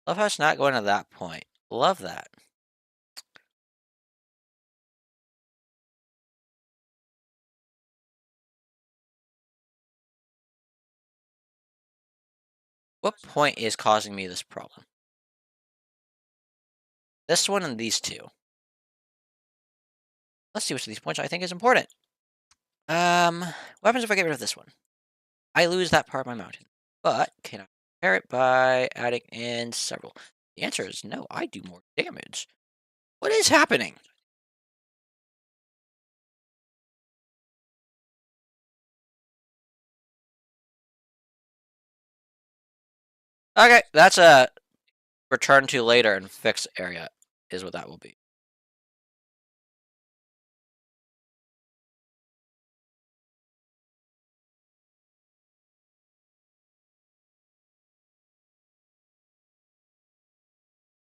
Love how it's not going to that point. Love that. What point is causing me this problem? This one and these two. Let's see which of these points I think is important. What happens if I get rid of this one? I lose that part of my mountain. But can I repair it by adding in several? The answer is no, I do more damage. What is happening? Okay, that's a return to later and fix area is what that will be.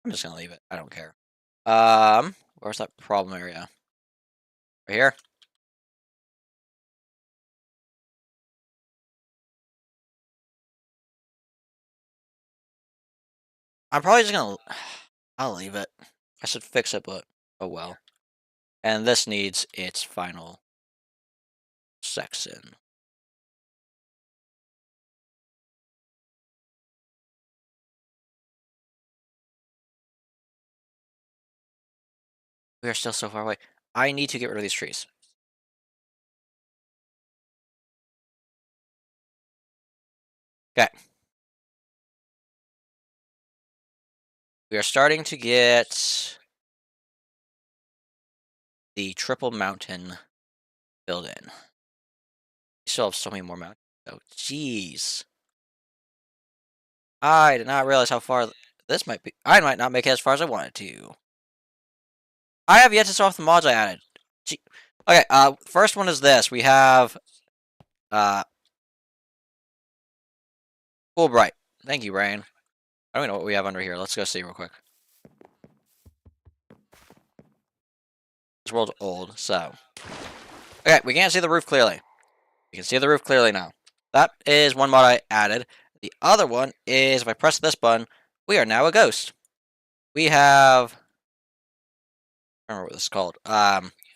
I'm just gonna leave it. I don't care. Where's that problem area? Right here? I'm probably just gonna I'll leave it. I should fix it, but oh well. And this needs its final section. We are still so far away. I need to get rid of these trees. Okay. We are starting to get the triple mountain filled in. We still have so many more mountains. Oh, jeez. I did not realize how far this might be. I might not make it as far as I wanted to. I have yet to solve the mods I added. Gee. Okay, first one is this. We have, uh, Fulbright. Thank you, Rain. I don't know what we have under here. Let's go see real quick. This world's old, so. Okay, we can't see the roof clearly. You can see the roof clearly now. That is one mod I added. The other one is if I press this button, we are now a ghost. We have, I don't remember what this is called.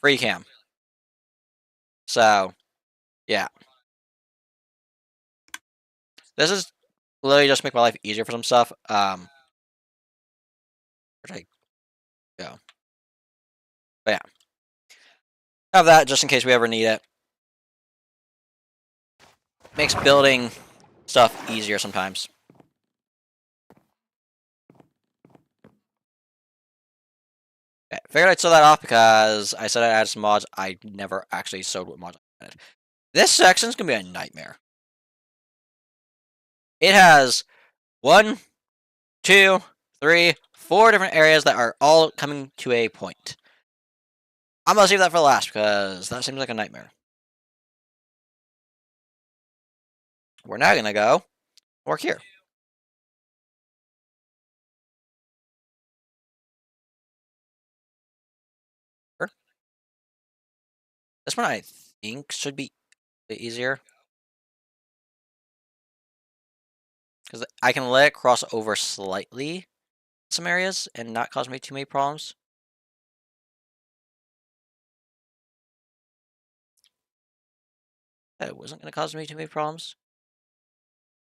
Free cam. So, yeah. This is literally just make my life easier for some stuff. Where'd I go? But yeah. Have that just in case we ever need it. Makes building stuff easier sometimes. Okay, figured I'd sew that off because I said I added some mods. I never actually sewed what mods I added. This section's gonna be a nightmare. It has 1, 2, 3, 4 different areas that are all coming to a point. I'm gonna save that for last because that seems like a nightmare. We're now gonna go work here. This one I think should be easier because I can let it cross over slightly in some areas and not cause me too many problems. That wasn't gonna cause me too many problems.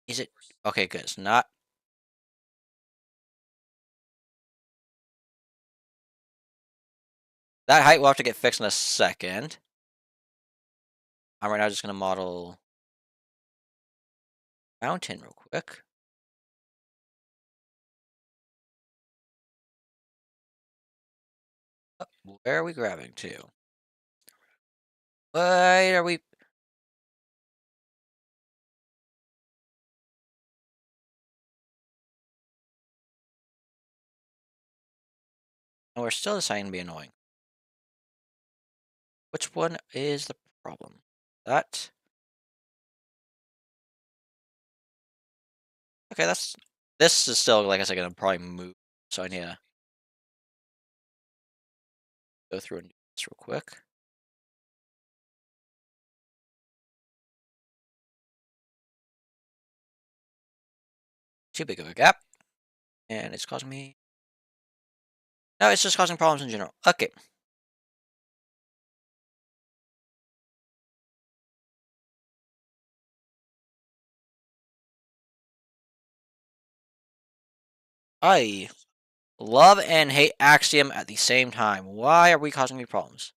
Is it? Okay, good. It's not. That height will have to get fixed in a second. I'm right now just gonna model mountain real quick. Where are we grabbing to? Why are we? And we're still deciding to be annoying. Which one is the problem? That. Okay, that's. This is still, like I said, gonna probably move. So I need to go through and do this real quick. Too big of a gap. And it's causing me. No, it's just causing problems in general. Okay. I Love and hate Axiom at the same time. Why are we causing me problems?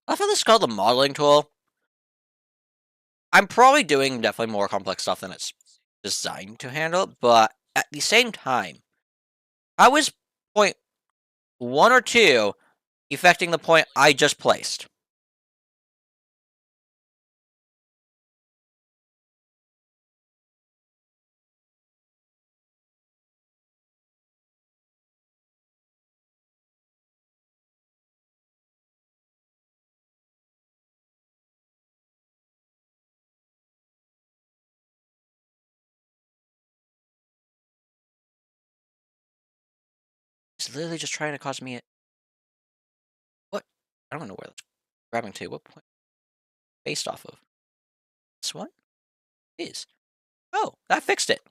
I thought this is called the modeling tool. I'm probably doing definitely more complex stuff than it's designed to handle, but at the same time, how is point 1 or 2 affecting the point I just placed? It's literally just trying to cause me a... What? I don't know where that's grabbing to. What point? Based off of? This one? Is. Oh, that fixed it.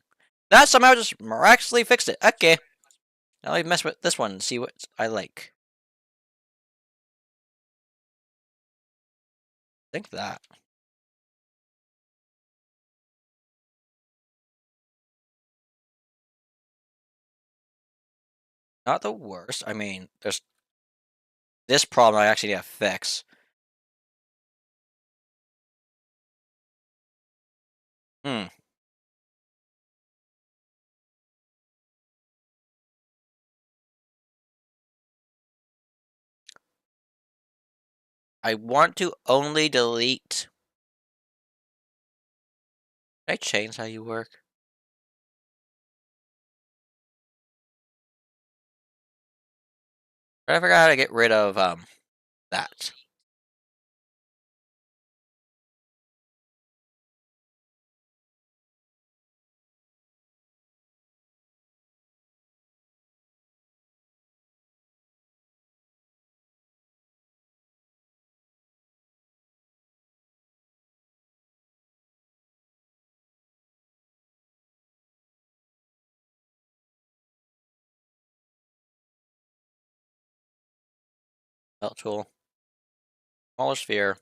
That somehow just miraculously fixed it. Okay. Now let me mess with this one and see what I like. Think that. Not the worst. I mean, there's this problem I actually need to fix. Hmm. I want to only delete... Can I change how you work? I forgot how to get rid of that. Melt tool. Smaller sphere.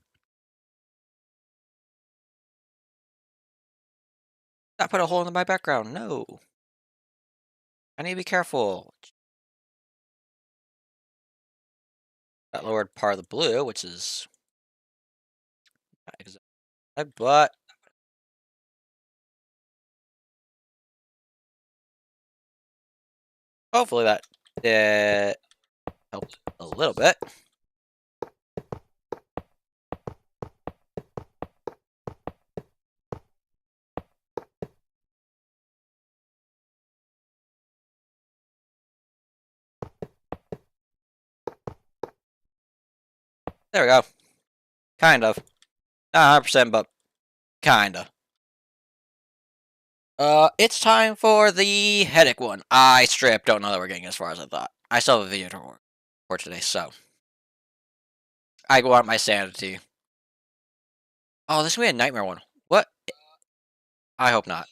That put a hole in my background. No. I need to be careful. That lowered part of the blue, which is not exactly, but hopefully that helped a little bit. There we go. Kind of. Not 100%, but kinda. It's time for the headache one. I straight up don't know that we're getting as far as I thought. I still have a video to work for today, so I want my sanity. Oh, this is gonna be a nightmare one. What? I hope not.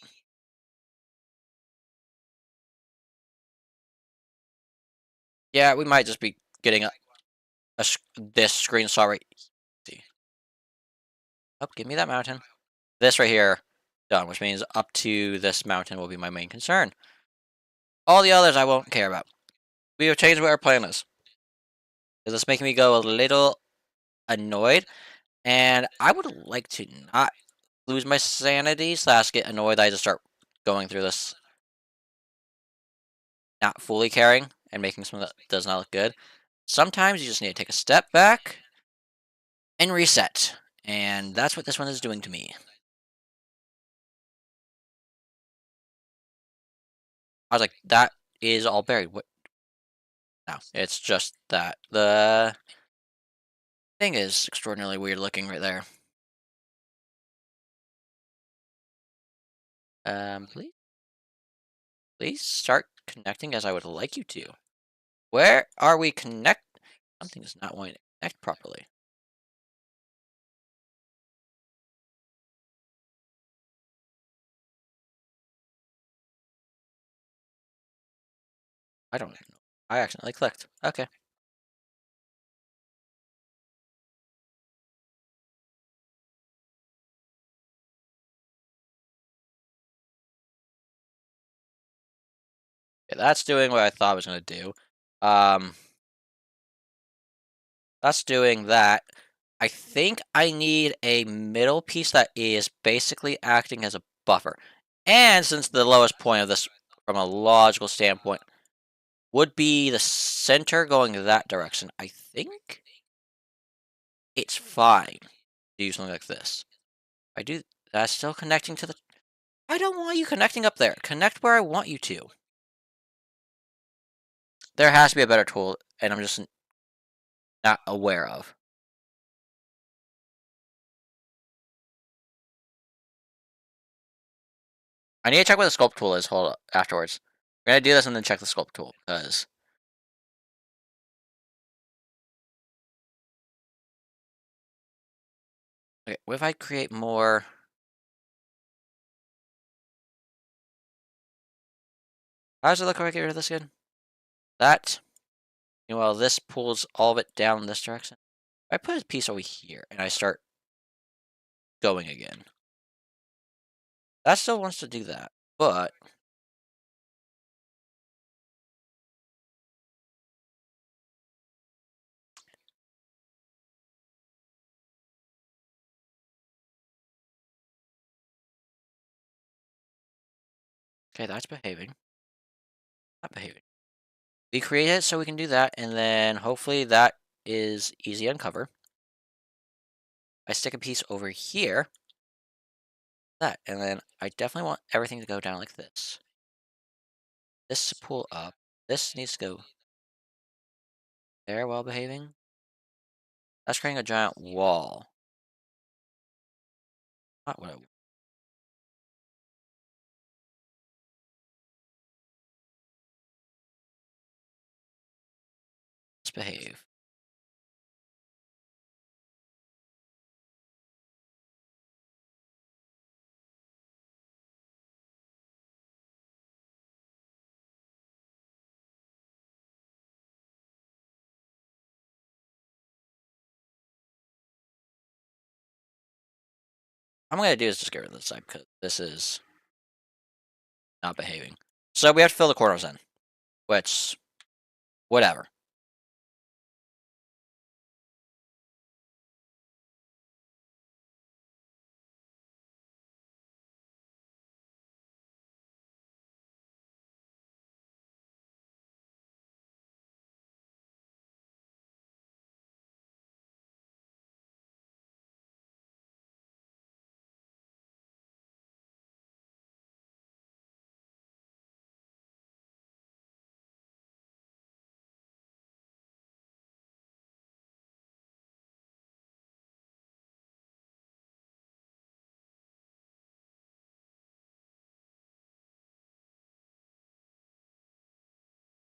Yeah, we might just be getting this screenshot right. See. Oh, give me that mountain. This right here, done, which means up to this mountain will be my main concern. All the others I won't care about. We have changed what our plan is. Is this making me go a little annoyed? And I would like to not lose my sanity slash get annoyed that I just start going through this not fully caring and making something that does not look good. Sometimes you just need to take a step back and reset. And that's what this one is doing to me. I was like, that is all buried. What? No, it's just that the thing is extraordinarily weird looking right there. Please, please start connecting as I would like you to. Where are we connect? Something is not wanting to connect properly. I don't know. I accidentally clicked. Okay. that's doing what I thought I was going to do. That's doing that. I think I need a middle piece that is basically acting as a buffer. And since the lowest point of this, from a logical standpoint, would be the center going that direction, I think it's fine to do something like this. I do. That's still connecting to the. I don't want you connecting up there. Connect where I want you to. There has to be a better tool, and I'm just not aware of. I need to check what the sculpt tool is. Hold up, afterwards. We're gonna do this and then check the sculpt tool because. Okay, what if I create more? How does it look when I get rid of this again? That. Meanwhile, this pulls all of it down in this direction. If I put a piece over here and I start going again. That still wants to do that, but okay, that's behaving. Not behaving. We create it so we can do that, and then hopefully that is easy to uncover. I stick a piece over here. That, and then I definitely want everything to go down like this. This to pull up. This needs to go there while behaving. That's creating a giant wall. Not what I want. Let's behave. What I'm gonna do is just get rid of this side because this is not behaving. So we have to fill the corners in, which, whatever.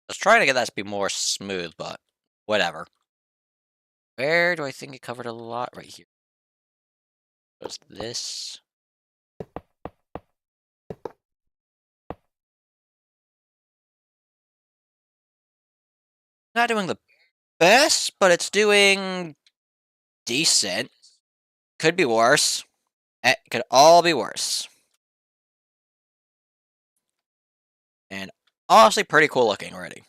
I was trying to get that to be more smooth, but whatever. Where do I think it covered a lot? Right here. Was this? Not doing the best, but it's doing decent. Could be worse. It could all be worse. And honestly, pretty cool looking already.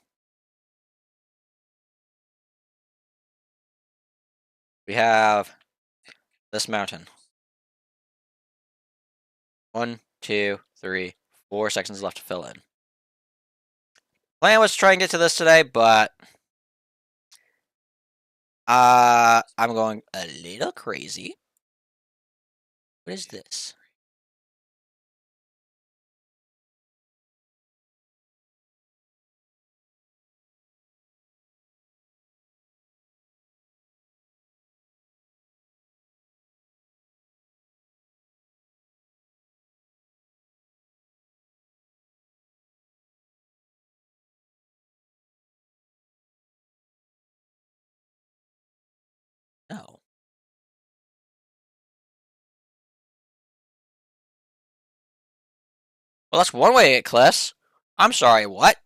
We have this mountain. 1, 2, 3, 4 sections left to fill in. Plan was to try and get to this today, but I'm going a little crazy. What is this? No. Well, that's one way to get cliffs. I'm sorry, what?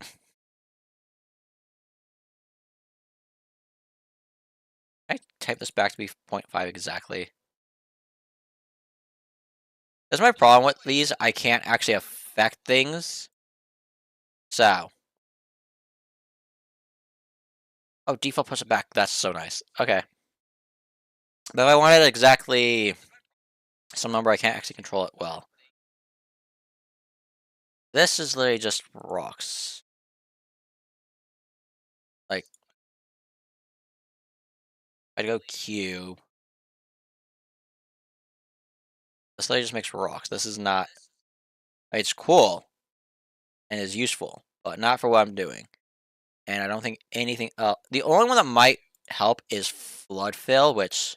I type this back to be 0.5 exactly. That's my problem with these. I can't actually affect things. So, Oh, default puts it back. That's so nice. Okay. But if I wanted exactly some number, I can't actually control it well. This is literally just rocks. Like, I'd go cube. This literally just makes rocks. This is not... It's cool and is useful, but not for what I'm doing. And I don't think anything else... The only one that might help is flood fill, which...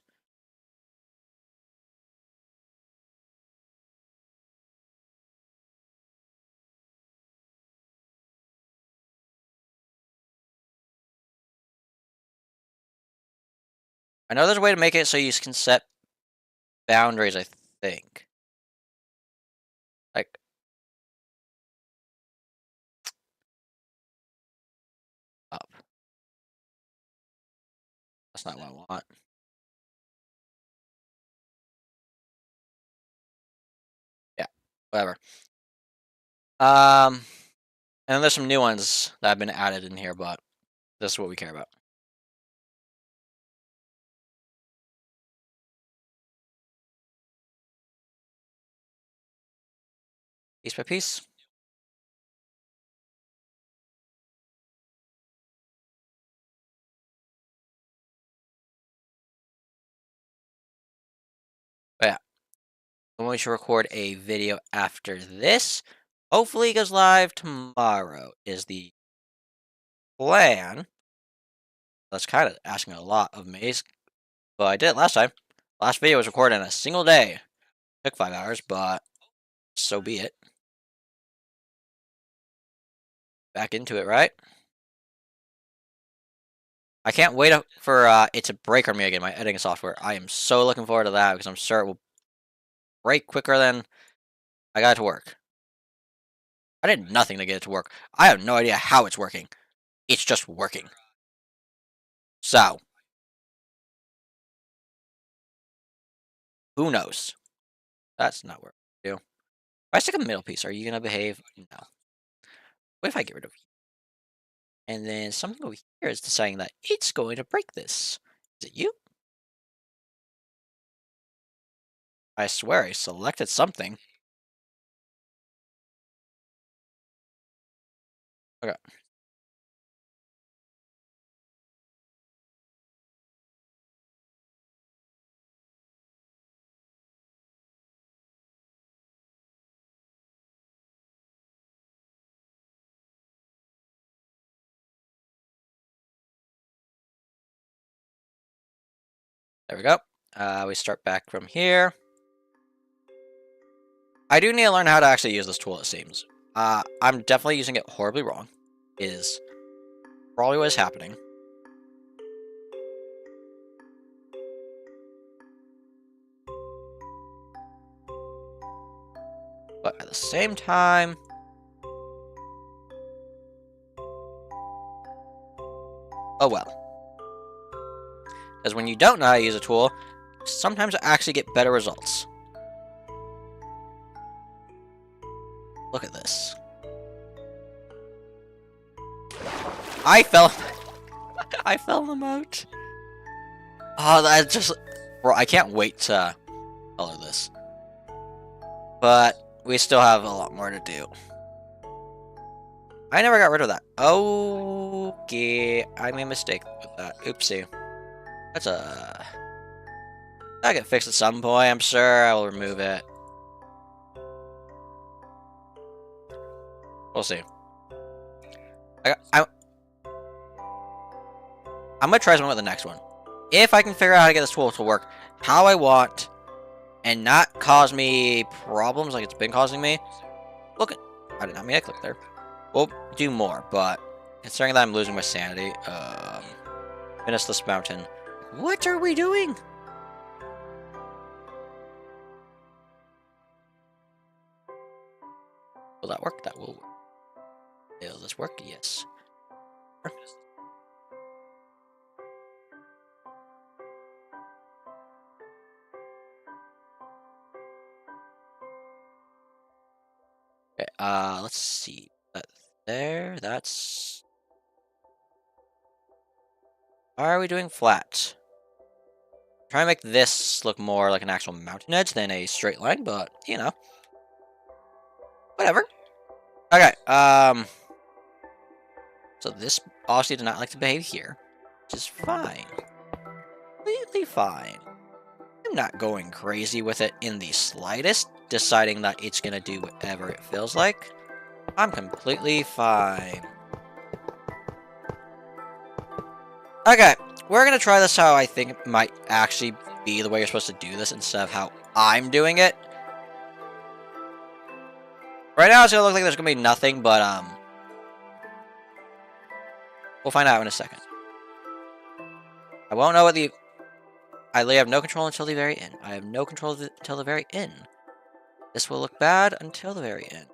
I know there's a way to make it so you can set boundaries, I think. Like, up. That's not what I want. Yeah, whatever. And then there's some new ones that have been added in here, but this is what we care about. Piece by piece. But yeah, then we should record a video after this. Hopefully it goes live tomorrow is the plan. That's kind of asking a lot of me, but I did it last time. Last video was recorded in a single day. Took 5 hours, but so be it. Back into it, right? I can't wait for it to break on me again, my editing software. I am so looking forward to that because I'm sure it will break quicker than I got it to work. I did nothing to get it to work. I have no idea how it's working. It's just working. So, who knows? That's not what I do. If I stick a middle piece, are you going to behave? No. What if I get rid of you? And then something over here is deciding that it's going to break this. Is it you? I swear I selected something. Okay. There we go. We start back from here. I do need to learn how to actually use this tool, it seems. I'm definitely using it horribly wrong. Is probably what is happening. But at the same time... Oh well. Because when you don't know how to use a tool, sometimes you actually get better results. Look at this. I fell... I fell in the moat. Oh, that just... Bro, I can't wait to color this. But we still have a lot more to do. I never got rid of that. Okay, I made a mistake with that. Oopsie. That's a... I get fixed at some point, I'm sure. I will remove it. We'll see. I'm gonna try something with the next one. If I can figure out how to get this tool to work how I want and not cause me problems like it's been causing me. Look, I did not mean to click there. We'll do more, but considering that I'm losing my sanity, finish this mountain. What are we doing? Will that work? That will work. Will this work? Yes. Okay, let's see. That there, that's... Why are we doing flat? Try to make this look more like an actual mountain edge than a straight line, but, you know. Whatever. Okay, so this obviously did not like to behave here, which is fine. Completely fine. I'm not going crazy with it in the slightest, deciding that it's gonna do whatever it feels like. I'm completely fine. Okay, we're gonna try this how I think it might actually be the way you're supposed to do this instead of how I'm doing it. Right now it's gonna look like there's gonna be nothing, but we'll find out in a second. I won't know what the... I have no control until the very end. I have no control until the very end. This will look bad until the very end.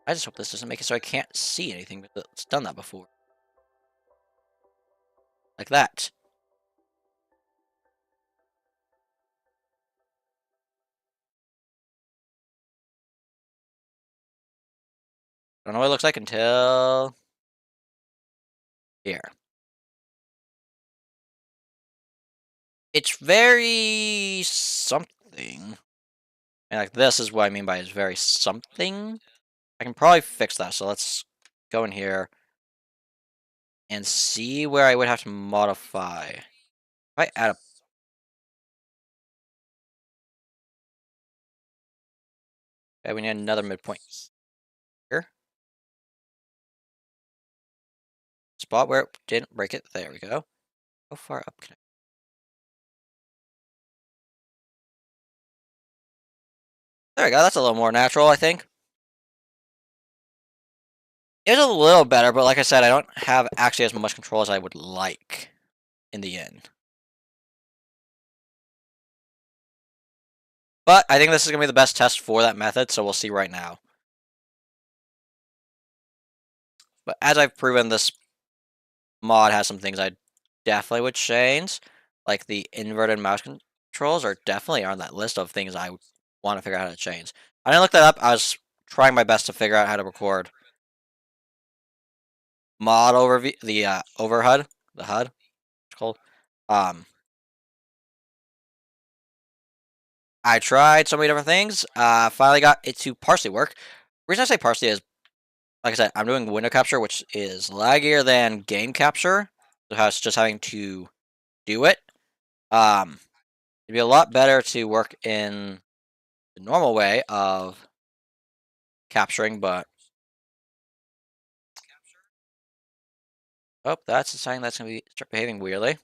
I just hope this doesn't make it so I can't see anything, but it's done that before. Like that. Don't know what it looks like until... here. It's very... something. And like this is what I mean by it's very something. I can probably fix that, so let's go in here and see where I would have to modify. If I add a... okay, we need another midpoint here. Spot where it didn't break it. There we go. How far up can I... there we go. That's a little more natural, I think. It's a little better, but like I said, I don't have actually as much control as I would like in the end. But I think this is going to be the best test for that method, so we'll see right now. But as I've proven, this mod has some things I definitely would change. Like the inverted mouse controls are definitely on that list of things I want to figure out how to change. I didn't look that up. I was trying my best to figure out how to record mod overview, the overHUD, the HUD, it's called. I tried so many different things. Finally got it to partially work. The reason I say partially is, like I said, I'm doing window capture, which is laggier than game capture. So I was just having to do it. It'd be a lot better to work in the normal way of capturing, but oh, that's a sign that's gonna be start behaving weirdly.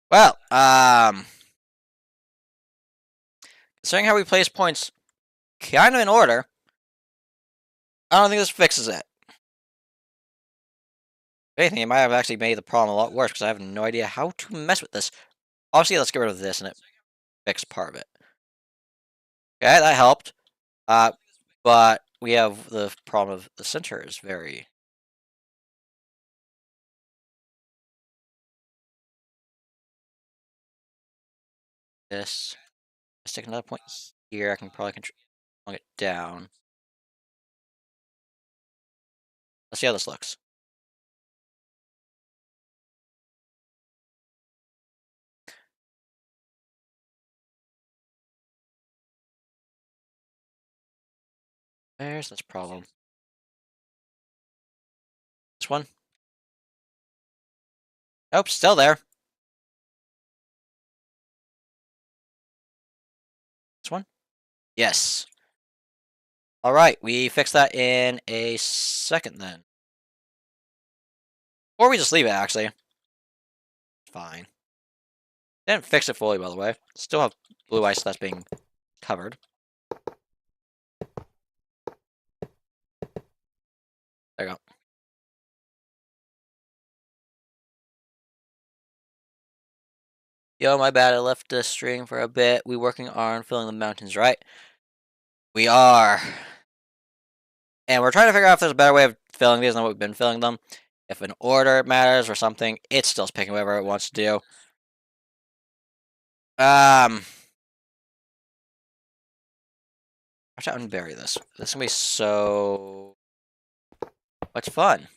Well, considering how we place points kind of in order, I don't think this fixes it. If anything, it might have actually made the problem a lot worse because I have no idea how to mess with this. Obviously, let's get rid of this and it fixed part of it. Okay, that helped. But we have the problem of the center is very... this. Let's take another point here. I can probably control it down. Let's see how this looks. There's this problem. This one. Nope, still there. This one. Yes. All right, we fix that in a second then. Or we just leave it, actually. It's fine. Didn't fix it fully, by the way. Still have blue ice that's being covered. There you go. Yo, my bad, I left the stream for a bit. We working on filling the mountains, right? We are. And we're trying to figure out if there's a better way of filling these than what we've been filling them. If an order matters or something, it's still picking whatever it wants to do. I have to unbury this. This is gonna be so much fun.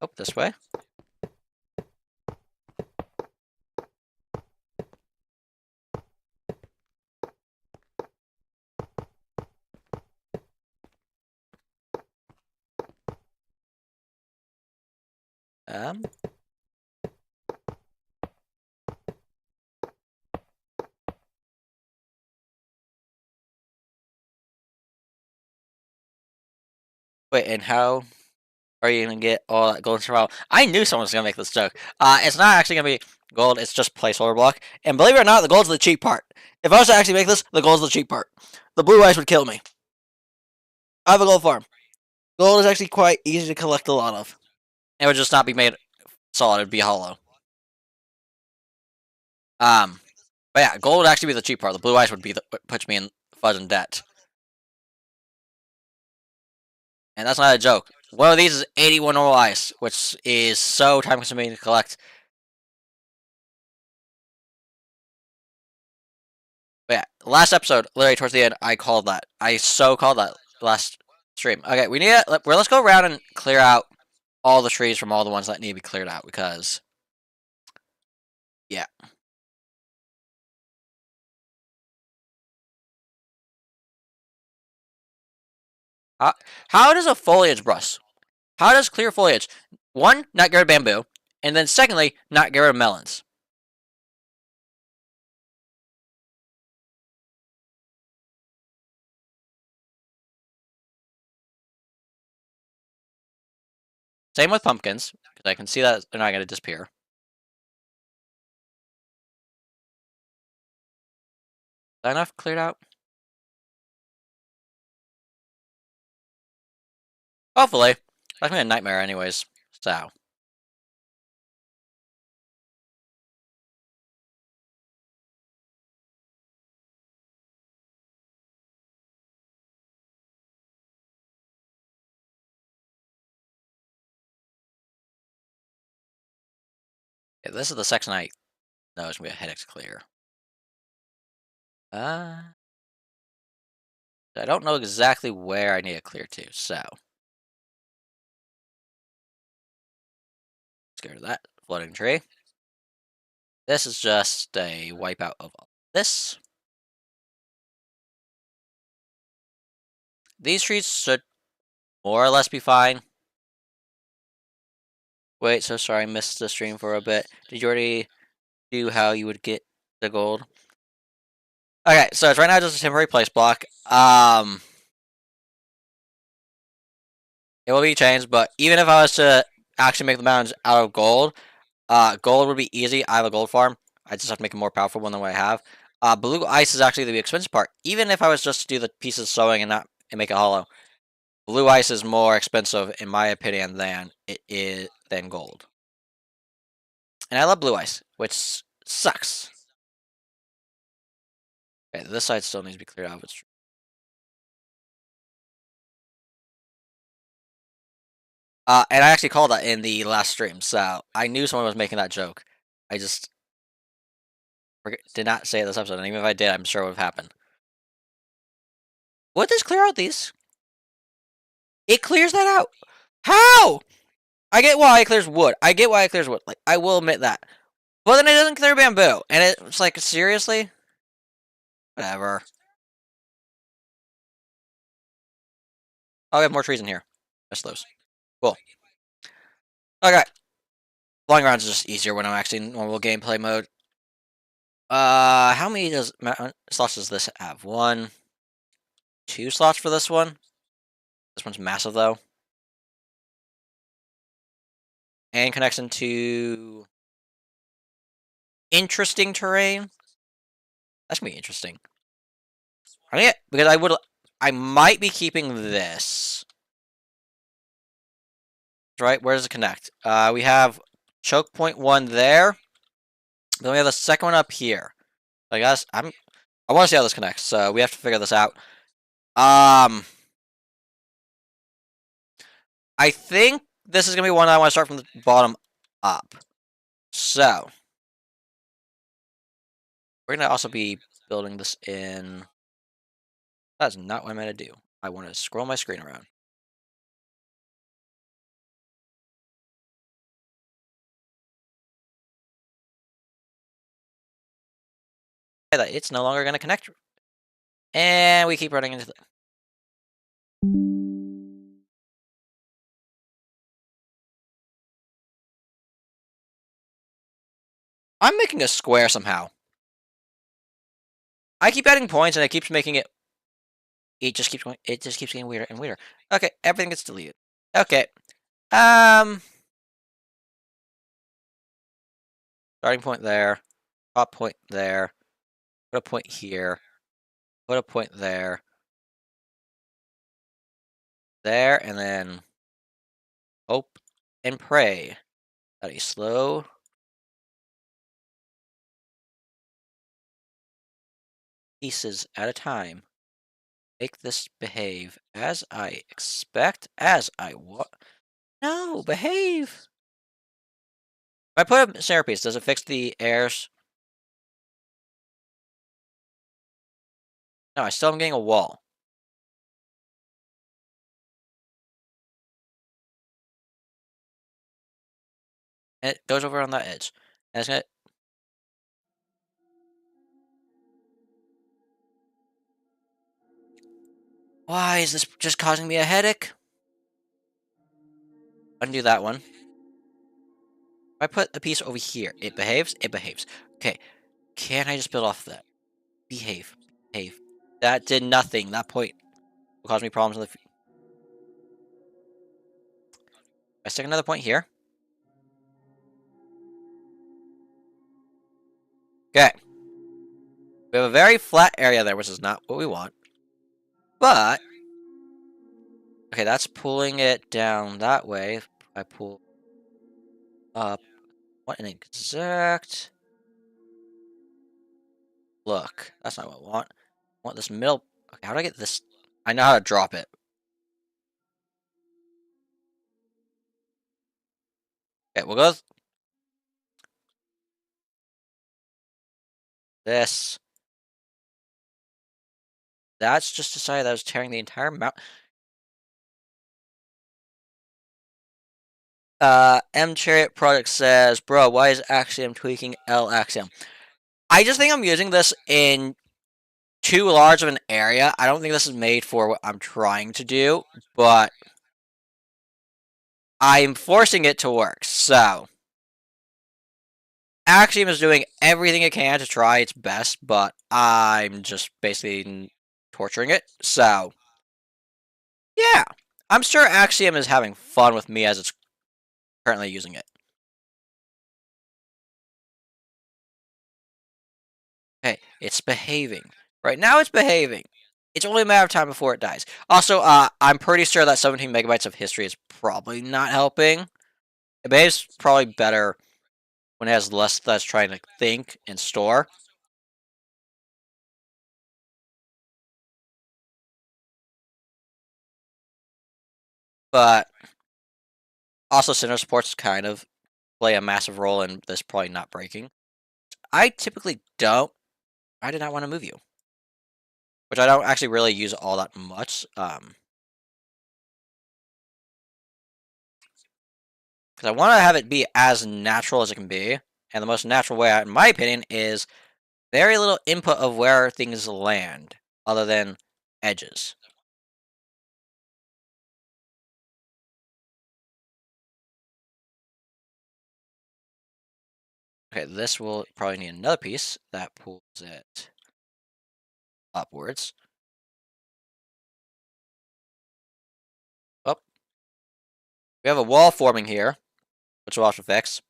Oh, this way. Um, Wait, and how are you gonna get all that gold and survival? I knew someone was gonna make this joke. It's not actually gonna be gold, it's just placeholder block. And believe it or not, the gold's the cheap part. If I was to actually make this, the gold's the cheap part. The blue ice would kill me. I have a gold farm. Gold is actually quite easy to collect a lot of. It would just not be made solid, it'd be hollow. But yeah, gold would actually be the cheap part. The blue ice would be what puts me in fudge and debt. And that's not a joke. One of these is 81 normal ice, which is so time consuming to collect. But yeah, last episode, literally towards the end, I called that. I so called that last stream. Okay, we need to, let's go around and clear out all the trees from all the ones that need to be cleared out, because, yeah. How does a foliage brush? How does clear foliage? One, not get rid of bamboo, and then secondly, not get rid of melons. Same with pumpkins, because I can see that they're not going to disappear. Is that enough cleared out? Hopefully. That's gonna be a nightmare anyways, so. Yeah, this is the section I know is gonna be a headache to clear. I don't know exactly where I need to clear to, so. Let's get rid of that floating tree. This is just a wipeout of all this. These trees should more or less be fine. Wait, so sorry, I missed the stream for a bit. Did you already do how you would get the gold? Okay, so it's right now just a temporary place block. It will be changed, but even if I was to actually make the mountains out of gold, gold would be easy. I have a gold farm. I just have to make a more powerful one than what I have. Blue ice is actually the expensive part. Even if I was just to do the pieces sewing and make it hollow, blue ice is more expensive, in my opinion, than it is than gold. And I love blue ice, which sucks. Okay, this side still needs to be cleared out. It's true. And I actually called that in the last stream, so I knew someone was making that joke. I just did not say it this episode, and even if I did, I'm sure it would have happened. Would this clear out these? It clears that out. How? I get why it clears wood. I get why it clears wood. Like, I will admit that. But then it doesn't clear bamboo. And it's like, seriously? Whatever. Oh, we have more trees in here. That's those. Cool. Okay. Flying around is just easier when I'm actually in normal gameplay mode. How many slots does this have? 1, 2 slots for this one. This one's massive, though. And connects into interesting terrain. That's gonna be interesting. Because I might be keeping this. Right, where does it connect? We have choke point 1 there. Then we have the second one up here. I guess I want to see how this connects, so we have to figure this out. I think this is going to be one that I want to start from the bottom up. So, we're going to also be building this in... That's not what I meant to do. I want to scroll my screen around. That it's no longer going to connect. And we keep running into the... I'm making a square somehow. I keep adding points and it keeps making it... It just keeps going... It just keeps getting weirder and weirder. Okay, everything gets deleted. Okay. Starting point there. Top point there. Put a point here. Put a point there. There, and then... Hope and pray that a slow... pieces at a time make this behave as I expect, as I want. No, behave! If I put a centerpiece, does it fix the airs? No, I still am getting a wall. And it goes over on that edge. And it's gonna... Why is this just causing me a headache? Undo that one. If I put a piece over here, it behaves? It behaves. Okay, can I just build off of that? Behave. Behave. That did nothing. That point will cause me problems in the future. I stick another point here. Okay. We have a very flat area there, which is not what we want. But... Okay, that's pulling it down that way. If I pull up... What an exact... Look, that's not what I want. I want this middle... Okay, how do I get this... I know how to drop it. Okay, we'll go... This... That's just decided that I was tearing the entire mount. M Chariot Project says, bro, why is Axiom tweaking L Axiom? I just think I'm using this in too large of an area. I don't think this is made for what I'm trying to do, but I'm forcing it to work, so... Axiom is doing everything it can to try its best, but I'm just basically torturing it, so... Yeah, I'm sure Axiom is having fun with me as it's currently using it. Okay, it's behaving. Right now it's behaving. It's only a matter of time before it dies. Also, I'm pretty sure that 17 megabytes of history is probably not helping. It behaves probably better when it has less that's trying to think and store. But also, Cinder supports kind of play a massive role in this probably not breaking. I typically don't. I did not want to move you. Which I don't actually really use all that much. Because I want to have it be as natural as it can be. And the most natural way, in my opinion, is very little input of where things land, other than edges. Okay, this will probably need another piece that pulls it upwards. Oh, we have a wall forming here, which will also fix.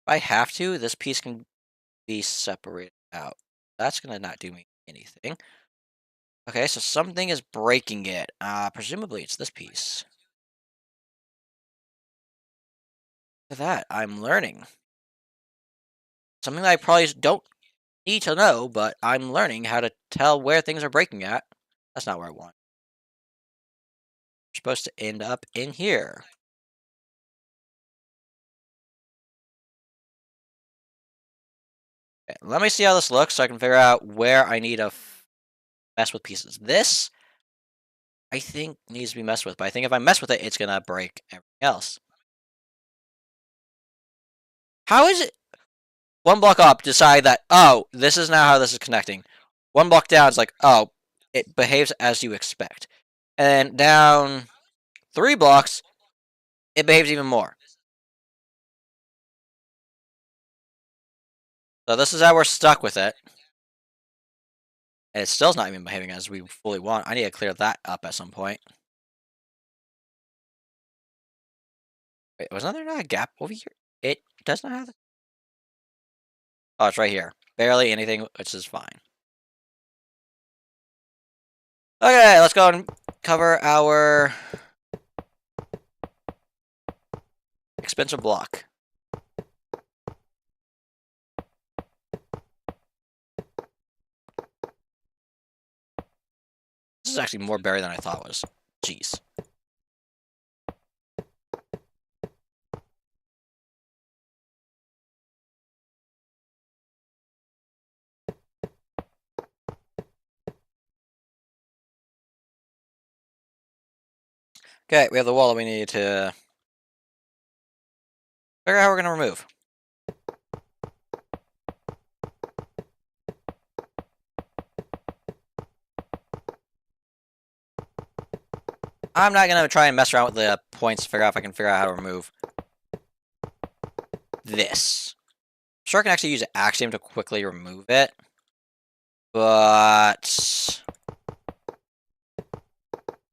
If I have to, this piece can be separated out. That's gonna not do me anything. Okay, so something is breaking it. Presumably it's this piece. Look at that, I'm learning. Something that I probably don't need to know, but I'm learning how to tell where things are breaking at. That's not where I want. We're supposed to end up in here. Okay, let me see how this looks so I can figure out where I need to mess with pieces. This, I think, needs to be messed with, but I think if I mess with it, it's gonna break everything else. How is it one block up decide that, oh, this is now how this is connecting? One block down is like, oh, it behaves as you expect. And then down 3 blocks, it behaves even more. So this is how we're stuck with it. And it still's not even behaving as we fully want. I need to clear that up at some point. Wait, wasn't there not a gap over here? It does not have... Oh, it's right here. Barely anything, which is fine. Okay, let's go and cover our expensive block. This is actually more buried than I thought it was. Jeez. Okay, we have the wall that we need to figure out how we're going to remove. I'm not going to try and mess around with the points to figure out if I can figure out how to remove this. I'm sure I can actually use Axiom to quickly remove it. But...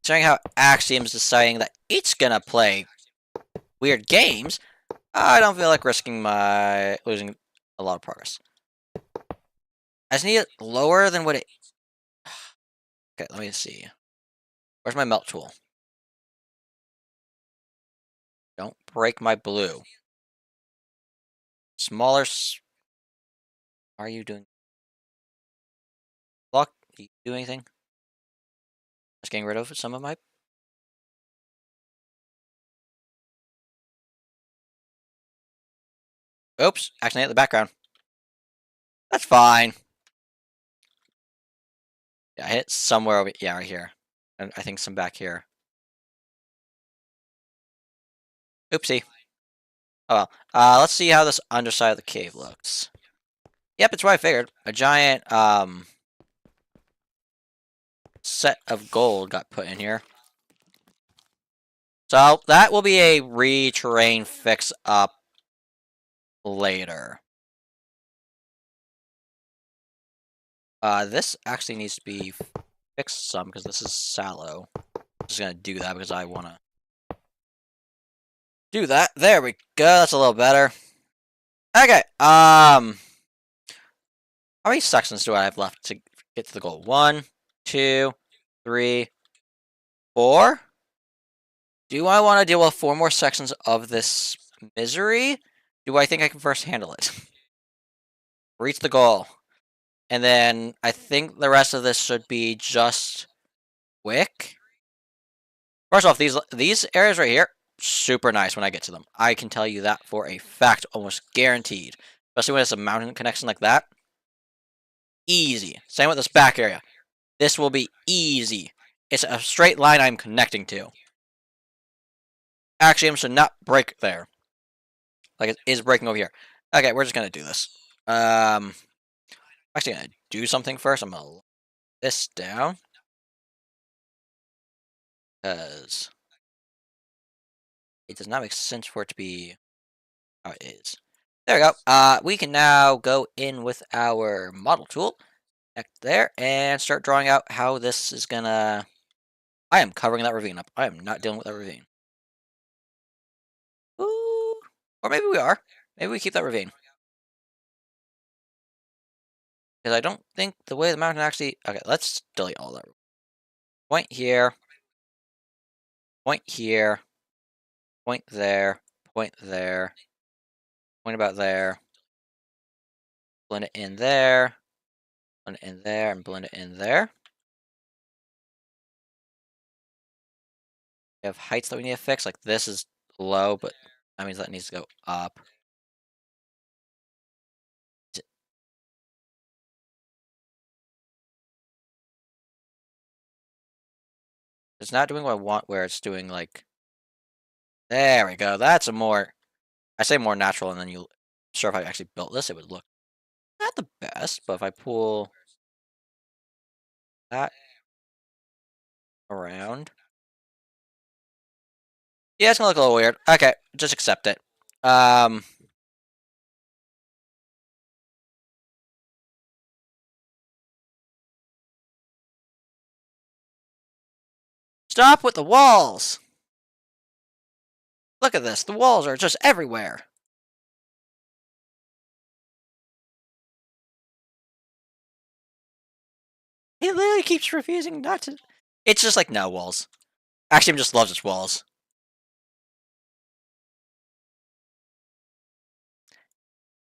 considering how Axiom's deciding that it's going to play weird games, I don't feel like risking losing a lot of progress. I just need it lower than what it... Okay, let me see. Where's my melt tool? Don't break my blue. Smaller... Are you doing... Block? Do you do anything? Just getting rid of some of my... Oops, accidentally hit the background. That's fine. Yeah, I hit somewhere over... Yeah, right here. And I think some back here. Oopsie. Oh well. Let's see how this underside of the cave looks. Yep, it's what I figured. A giant, set of gold got put in here. So, that will be a re-terrain fix-up later. This actually needs to be fixed some, because this is sallow. I'm just gonna do that because I wanna do that. There we go, that's a little better. Okay, how many sections do I have left to get to the goal? 1, 2, 3, 4? Do I want to deal with 4 more sections of this misery? Do I think I can first handle it? Reach the goal. And then I think the rest of this should be just quick. First off, these areas right here, super nice when I get to them. I can tell you that for a fact, almost guaranteed. Especially when it's a mountain connection like that. Easy. Same with this back area. This will be easy. It's a straight line I'm connecting to. Axiom should not break there. Like it is breaking over here. Okay, we're just gonna do this. I'm actually gonna do something first. I'm gonna lock this down. Because it does not make sense for it to be how it is. There we go. We can now go in with our model tool. Connect there and start drawing out how this is gonna... I am covering that ravine up. I am not dealing with that ravine. Ooh. Or maybe we are. Maybe we keep that ravine. Because I don't think the way the mountain actually... Okay, let's delete all that. Point here. Point here. Point there. Point there. Point about there. Blend it in there. Blend it in there and blend it in there. We have heights that we need to fix. Like this is low, but that means that needs to go up. It's not doing what I want where it's doing like... There we go. That's a more... I say more natural, and then you... Sure, if I actually built this, it would look not the best, but if I pull that around... Yeah, it's gonna look a little weird. Okay, just accept it. Stop with the walls! Look at this. The walls are just everywhere. He literally keeps refusing not to... It's just like, no, walls. Actually, just loves its walls.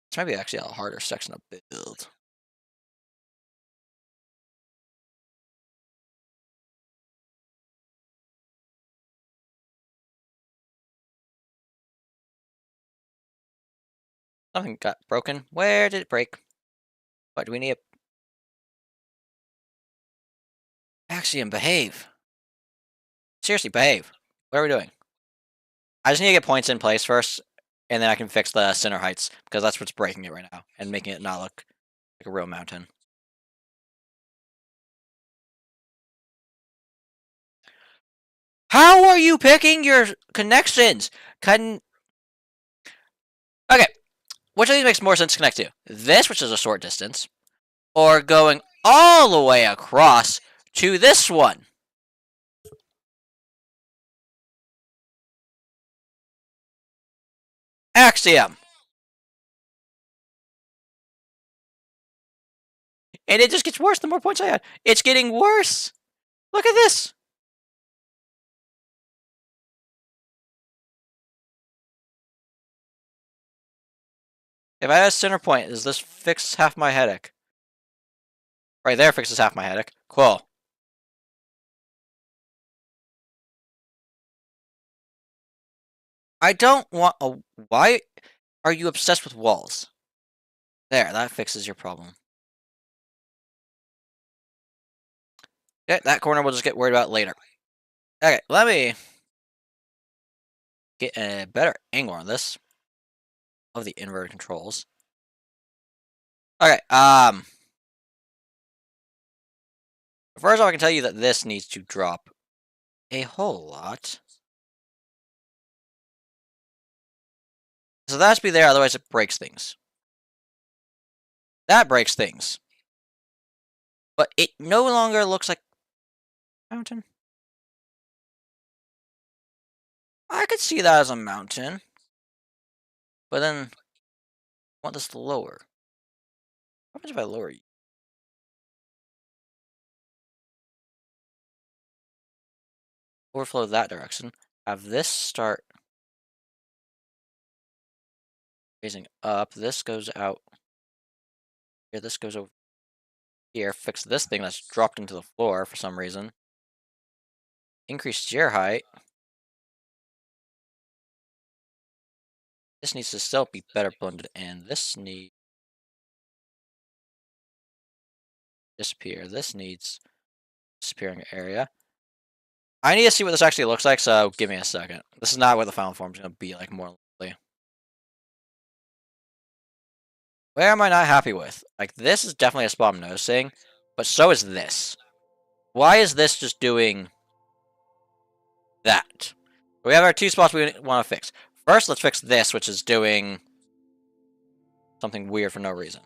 It's maybe actually a harder section to build. Something got broken. Where did it break? What do we need? Axiom, behave. Seriously, behave. What are we doing? I just need to get points in place first, and then I can fix the center heights, because that's what's breaking it right now, and making it not look like a real mountain. How are you picking your connections? Okay. Which of these makes more sense to connect to? This, which is a short distance, or going all the way across to this one? Axiom. And it just gets worse the more points I add. It's getting worse. Look at this. If I add a center point, does this fix half my headache? Right there fixes half my headache. Cool. I don't want a... Why are you obsessed with walls? There, that fixes your problem. Okay, that corner we'll just get worried about later. Okay, let me get a better angle on this. Of the inverted controls. Okay, first off, I can tell you that this needs to drop a whole lot. So that has to be there, otherwise it breaks things. That breaks things. But it no longer looks like a mountain. I could see that as a mountain. But then, I want this to lower. What happens if I lower you? Overflow that direction. Have this start raising up. This goes out. Here, this goes over here. Fix this thing that's dropped into the floor for some reason. Increase stair height. This needs to still be better blended in. This needs disappear. This needs disappearing area. I need to see what this actually looks like, so give me a second. This is not what the final form is going to be like, more likely. Where am I not happy with? Like, this is definitely a spot I'm noticing, but so is this. Why is this just doing that? We have our two spots we want to fix. First, let's fix this, which is doing something weird for no reason.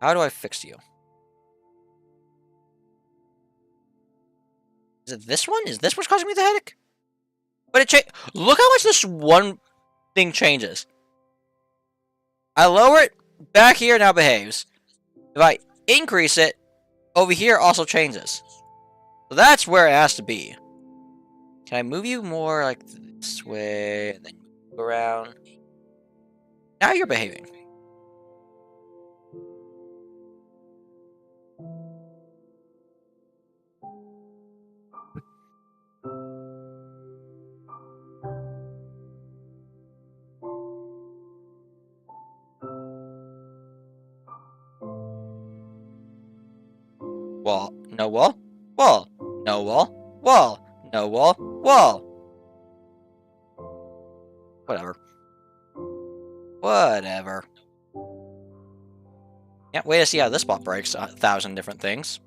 How do I fix you? Is it this one? Is this what's causing me the headache? But it change. Look how much this one thing changes. I lower it back here, now behaves. If I increase it, over here also changes. So that's where it has to be. Can I move you more like this way, and then move around? Now you're behaving. wall, no wall, wall, no wall, wall, no wall, wall. Whatever. Whatever. Can't wait to see how this spot breaks 1,000 different things.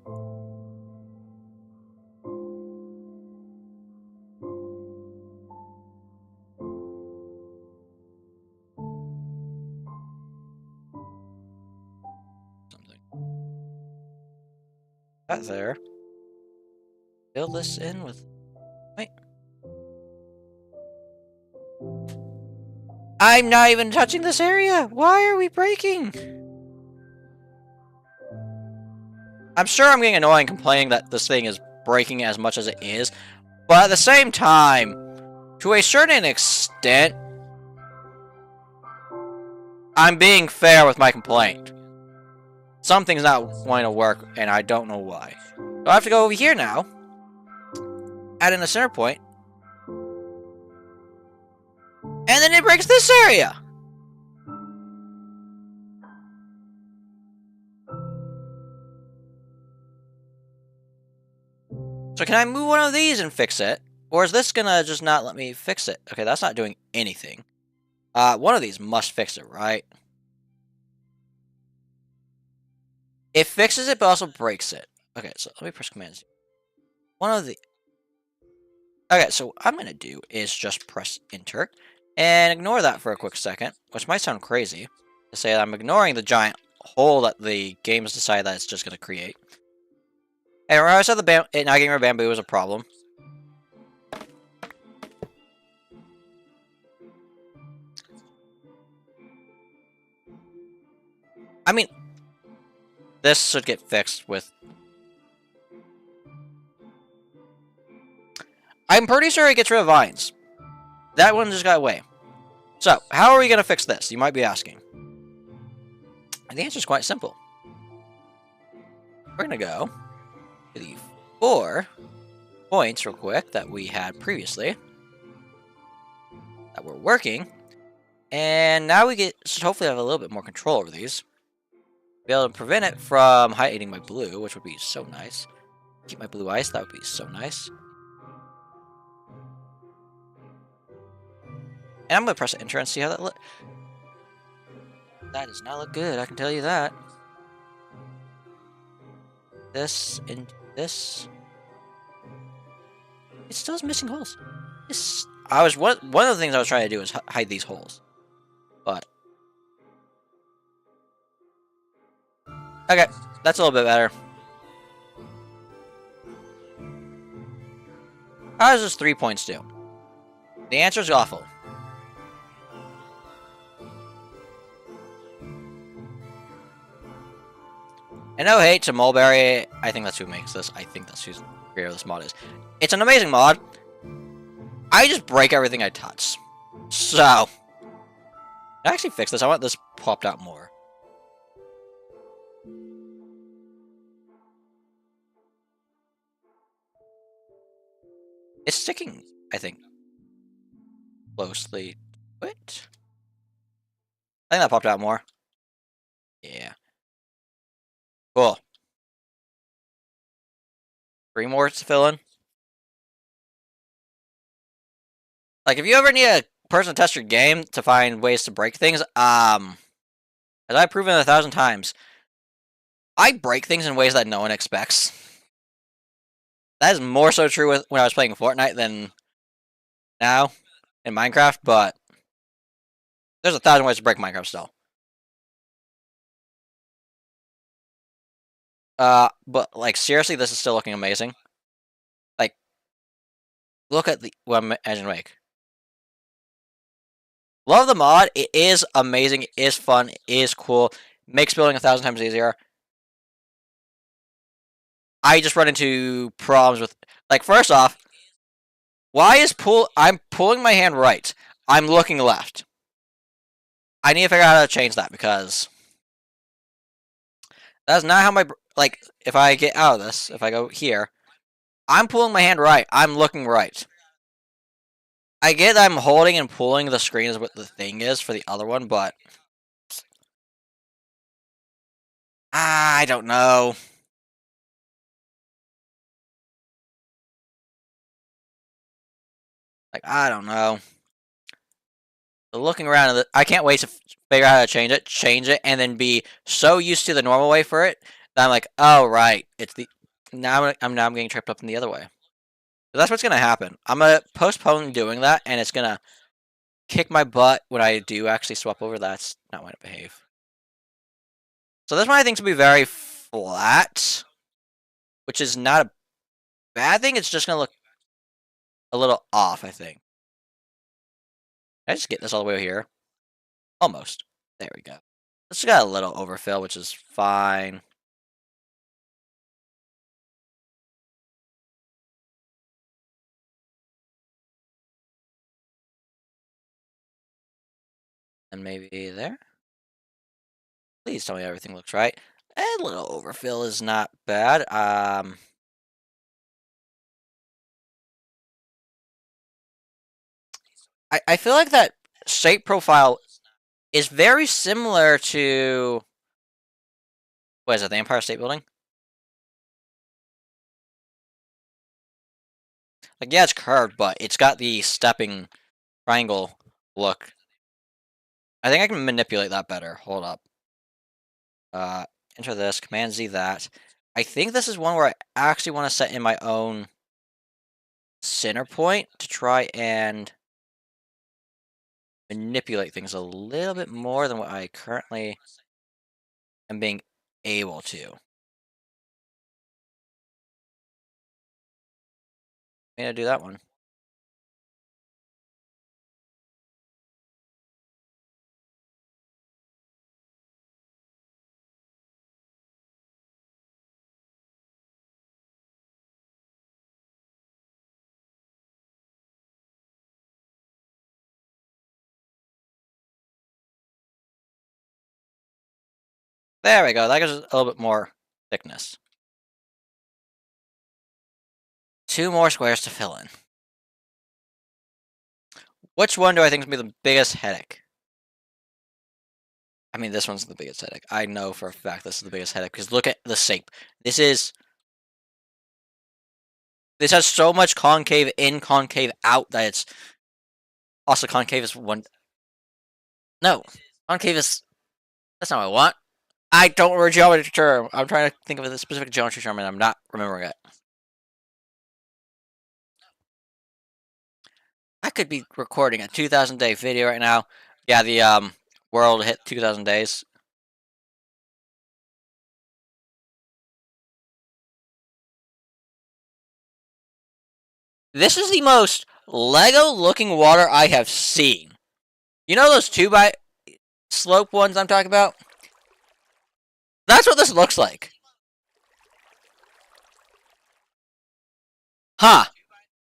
Something. That there. Fill this in with... Wait. I'm not even touching this area! Why are we breaking? I'm sure I'm getting annoying complaining that this thing is breaking as much as it is, but at the same time, to a certain extent, I'm being fair with my complaint. Something's not going to work, and I don't know why. So I have to go over here now, add in a center point, and then it breaks this area! So can I move one of these and fix it? Or is this gonna just not let me fix it? Okay, that's not doing anything. One of these must fix it, right? It fixes it, but also breaks it. Okay, so let me press Command Z. One of the... Okay, so what I'm gonna do is just press Enter, and ignore that for a quick second, which might sound crazy, to say that I'm ignoring the giant hole that the game has decided that it's just gonna create. And remember I said the not getting rid of bamboo was a problem. I mean, this should get fixed with... I'm pretty sure it gets rid of vines. That one just got away. So, how are we going to fix this? You might be asking. And the answer is quite simple. We're going to go to the 4 points real quick that we had previously that were working. And now we should hopefully have a little bit more control over these. Be able to prevent it from hiding my blue, which would be so nice. Keep my blue ice, that would be so nice. And I'm going to press Enter and see how that looks. That does not look good, I can tell you that. This and this. It still has missing holes. One of the things I was trying to do is hide these holes. But okay, that's a little bit better. How does this 3 points do? The answer is awful. And no hate to Mulberry. I think that's who makes this. I think that's who's creator of this mod is. It's an amazing mod. I just break everything I touch. So, I actually fix this. I want this popped out more. It's sticking, I think, closely to it. I think that popped out more. Yeah. Cool. 3 more to fill in. Like, if you ever need a person to test your game to find ways to break things, as I've proven 1,000 times, I break things in ways that no one expects. That is more so true when I was playing Fortnite than now in Minecraft, but there's 1,000 ways to break Minecraft still. But, like, seriously, this is still looking amazing. Like, look at what I'm imagining to make. Love the mod. It is amazing. It is fun. It is cool. Makes building 1,000 times easier. I just run into problems with... Like, first off, why is I'm pulling my hand right. I'm looking left. I need to figure out how to change that, because... That's not how my... Like, if I get out of this, if I go here, I'm pulling my hand right. I'm looking right. I get that I'm holding and pulling the screen is what the thing is for the other one, but... I don't know. Like, I don't know. But looking around, I can't wait to figure out how to change it, and then be so used to the normal way for it that I'm like, oh right, it's the I'm getting tripped up in the other way. But that's what's gonna happen. I'm gonna postpone doing that, and it's gonna kick my butt when I do actually swap over. That's not when it behave. So this one I think to be very flat, which is not a bad thing. It's just gonna look a little off, I think. Can I just get this all the way here? Almost. There we go. It's got a little overfill, which is fine. And maybe there. Please tell me everything looks right. A little overfill is not bad. I feel like that shape profile is very similar to, what is it, the Empire State Building? Like, yeah, it's curved, but it's got the stepping triangle look. I think I can manipulate that better. Hold up. Uh, enter this, Command Z that. I think this is one where I actually want to set in my own center point to try and manipulate things a little bit more than what I currently am being able to. I'm gonna do that one. There we go. That gives us a little bit more thickness. 2 more squares to fill in. Which one do I think is going to be the biggest headache? I mean, this one's the biggest headache. I know for a fact this is the biggest headache, because look at the shape. This has so much concave in, concave out, that it's... Also, concave is one... No. Concave is... That's not what I want. I don't remember a geometry term. I'm trying to think of a specific geometry term, and I'm not remembering it. I could be recording a 2,000 day video right now. Yeah, the world hit 2,000 days. This is the most Lego-looking water I have seen. You know those 2x slope ones I'm talking about? That's what this looks like. Huh.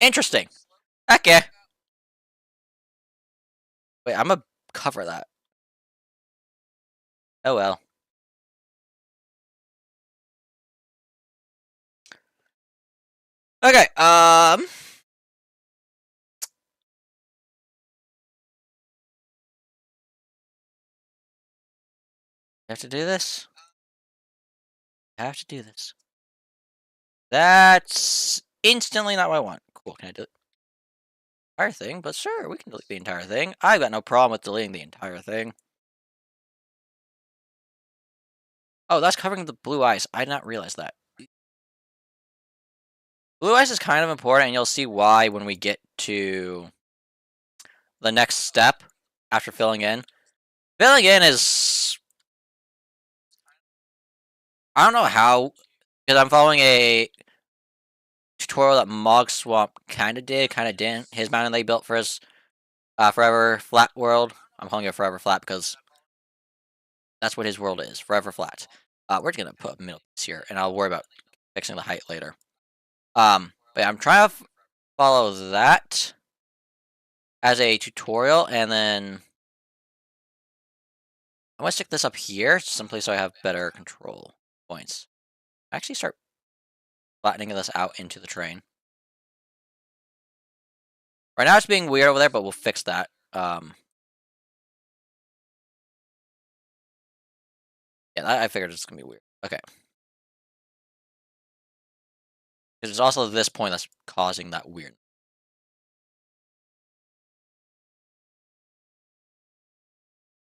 Interesting. Heck yeah. Wait, I'm gonna cover that. Oh well. Okay, I have to do this? I have to do this. That's instantly not what I want. Cool, can I do it? Entire thing? But sure, we can delete the entire thing. I've got no problem with deleting the entire thing. Oh, that's covering the blue ice. I did not realize that. Blue ice is kind of important, and you'll see why when we get to the next step after filling in. Filling in is... I don't know how, because I'm following a tutorial that Mog Swamp kind of did, kind of didn't. His mountain they built for his Forever Flat world. I'm calling it Forever Flat because that's what his world is, Forever Flat. We're just going to put a middle piece here, and I'll worry about fixing the height later. But yeah, I'm trying to follow that as a tutorial, and then I'm going to stick this up here, someplace so I have better control points. Actually start flattening this out into the train. Right now it's being weird over there, but we'll fix that. Yeah, I figured it's going to be weird. Okay. Because it's also this point that's causing that weird.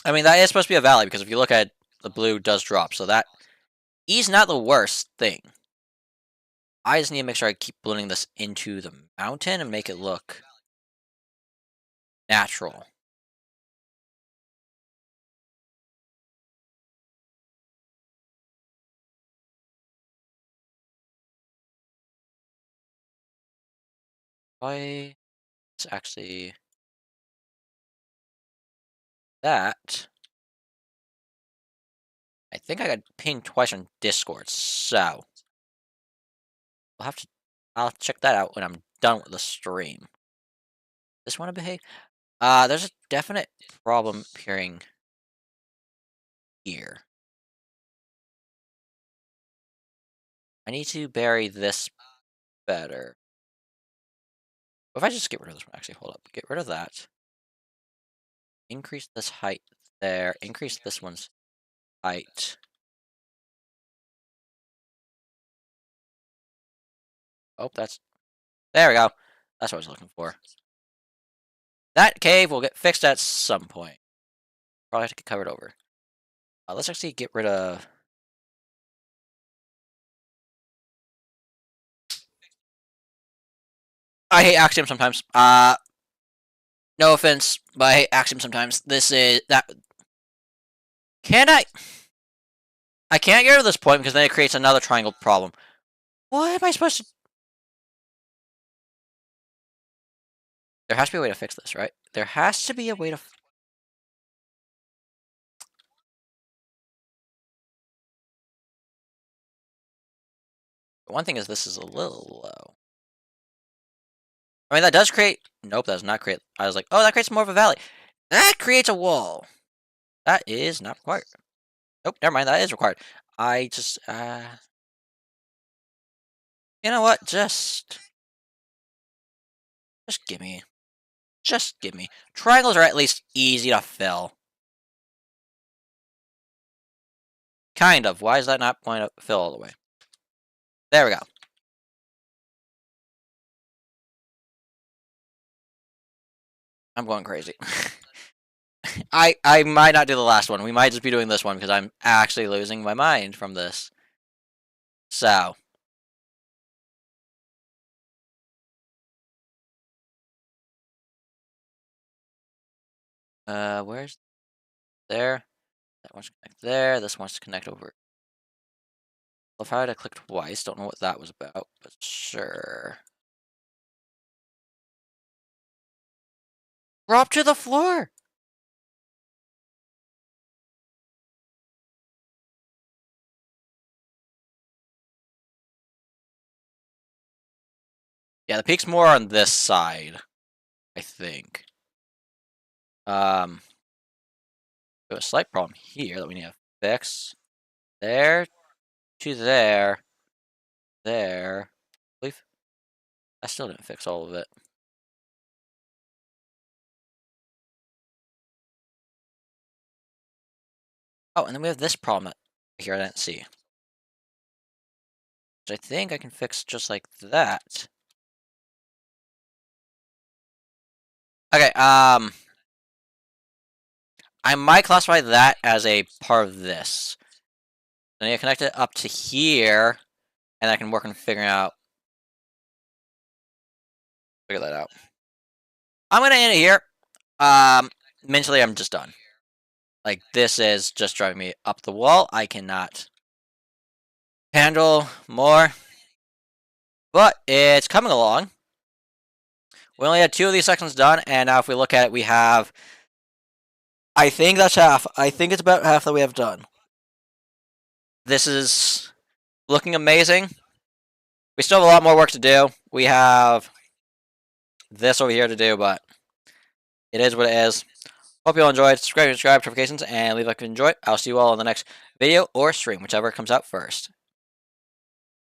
I mean, that is supposed to be a valley, because if you look at it, the blue does drop, so that is not the worst thing. I just need to make sure I keep blending this into the mountain and make it look natural. Why? It's actually that. I think I got pinged twice on Discord, so I'll check that out when I'm done with the stream. This want to behave? There's a definite problem appearing here. I need to bury this better. What if I just get rid of this one? Actually, hold up. Get rid of that. Increase this height there. Increase this one's height. Oh, that's... There we go. That's what I was looking for. That cave will get fixed at some point. Probably have to get covered over. Let's actually get rid of... I hate Axiom sometimes. No offense, but I hate Axiom sometimes. This is... that... Can I... I can't get rid of this point because then it creates another triangle problem. What am I supposed to... There has to be a way to fix this, right? There has to be a way to... One thing is this is a little low. I mean, that does create... Nope, that does not create... I was like, oh, that creates more of a valley. That creates a wall. That is not required. Nope, never mind, that is required. I just... You know what? Just give me... Just give me. Triangles are at least easy to fill. Kind of. Why is that not going to fill all the way? There we go. I'm going crazy. I might not do the last one. We might just be doing this one because I'm actually losing my mind from this. So. Where's... There. That wants to connect there. This wants to connect over. Well, if I had to click twice, don't know what that was about, but sure. Drop to the floor! Yeah, the peak's more on this side, I think. We have a slight problem here that we need to fix. There to there. There. I believe I still didn't fix all of it. Oh, and then we have this problem here I didn't see. Which I think I can fix just like that. Okay, I might classify that as a part of this. I need to connect it up to here, and I can work on figure that out. I'm gonna end it here. Mentally, I'm just done. Like, this is just driving me up the wall. I cannot handle more. But it's coming along. We only had 2 of these sections done, and now if we look at it, we have... I think that's half. I think it's about half that we have done. This is looking amazing. We still have a lot more work to do. We have this over here to do, but it is what it is. Hope you all enjoyed. Subscribe, notifications, and leave a like if you enjoyed. I'll see you all in the next video or stream, whichever comes out first.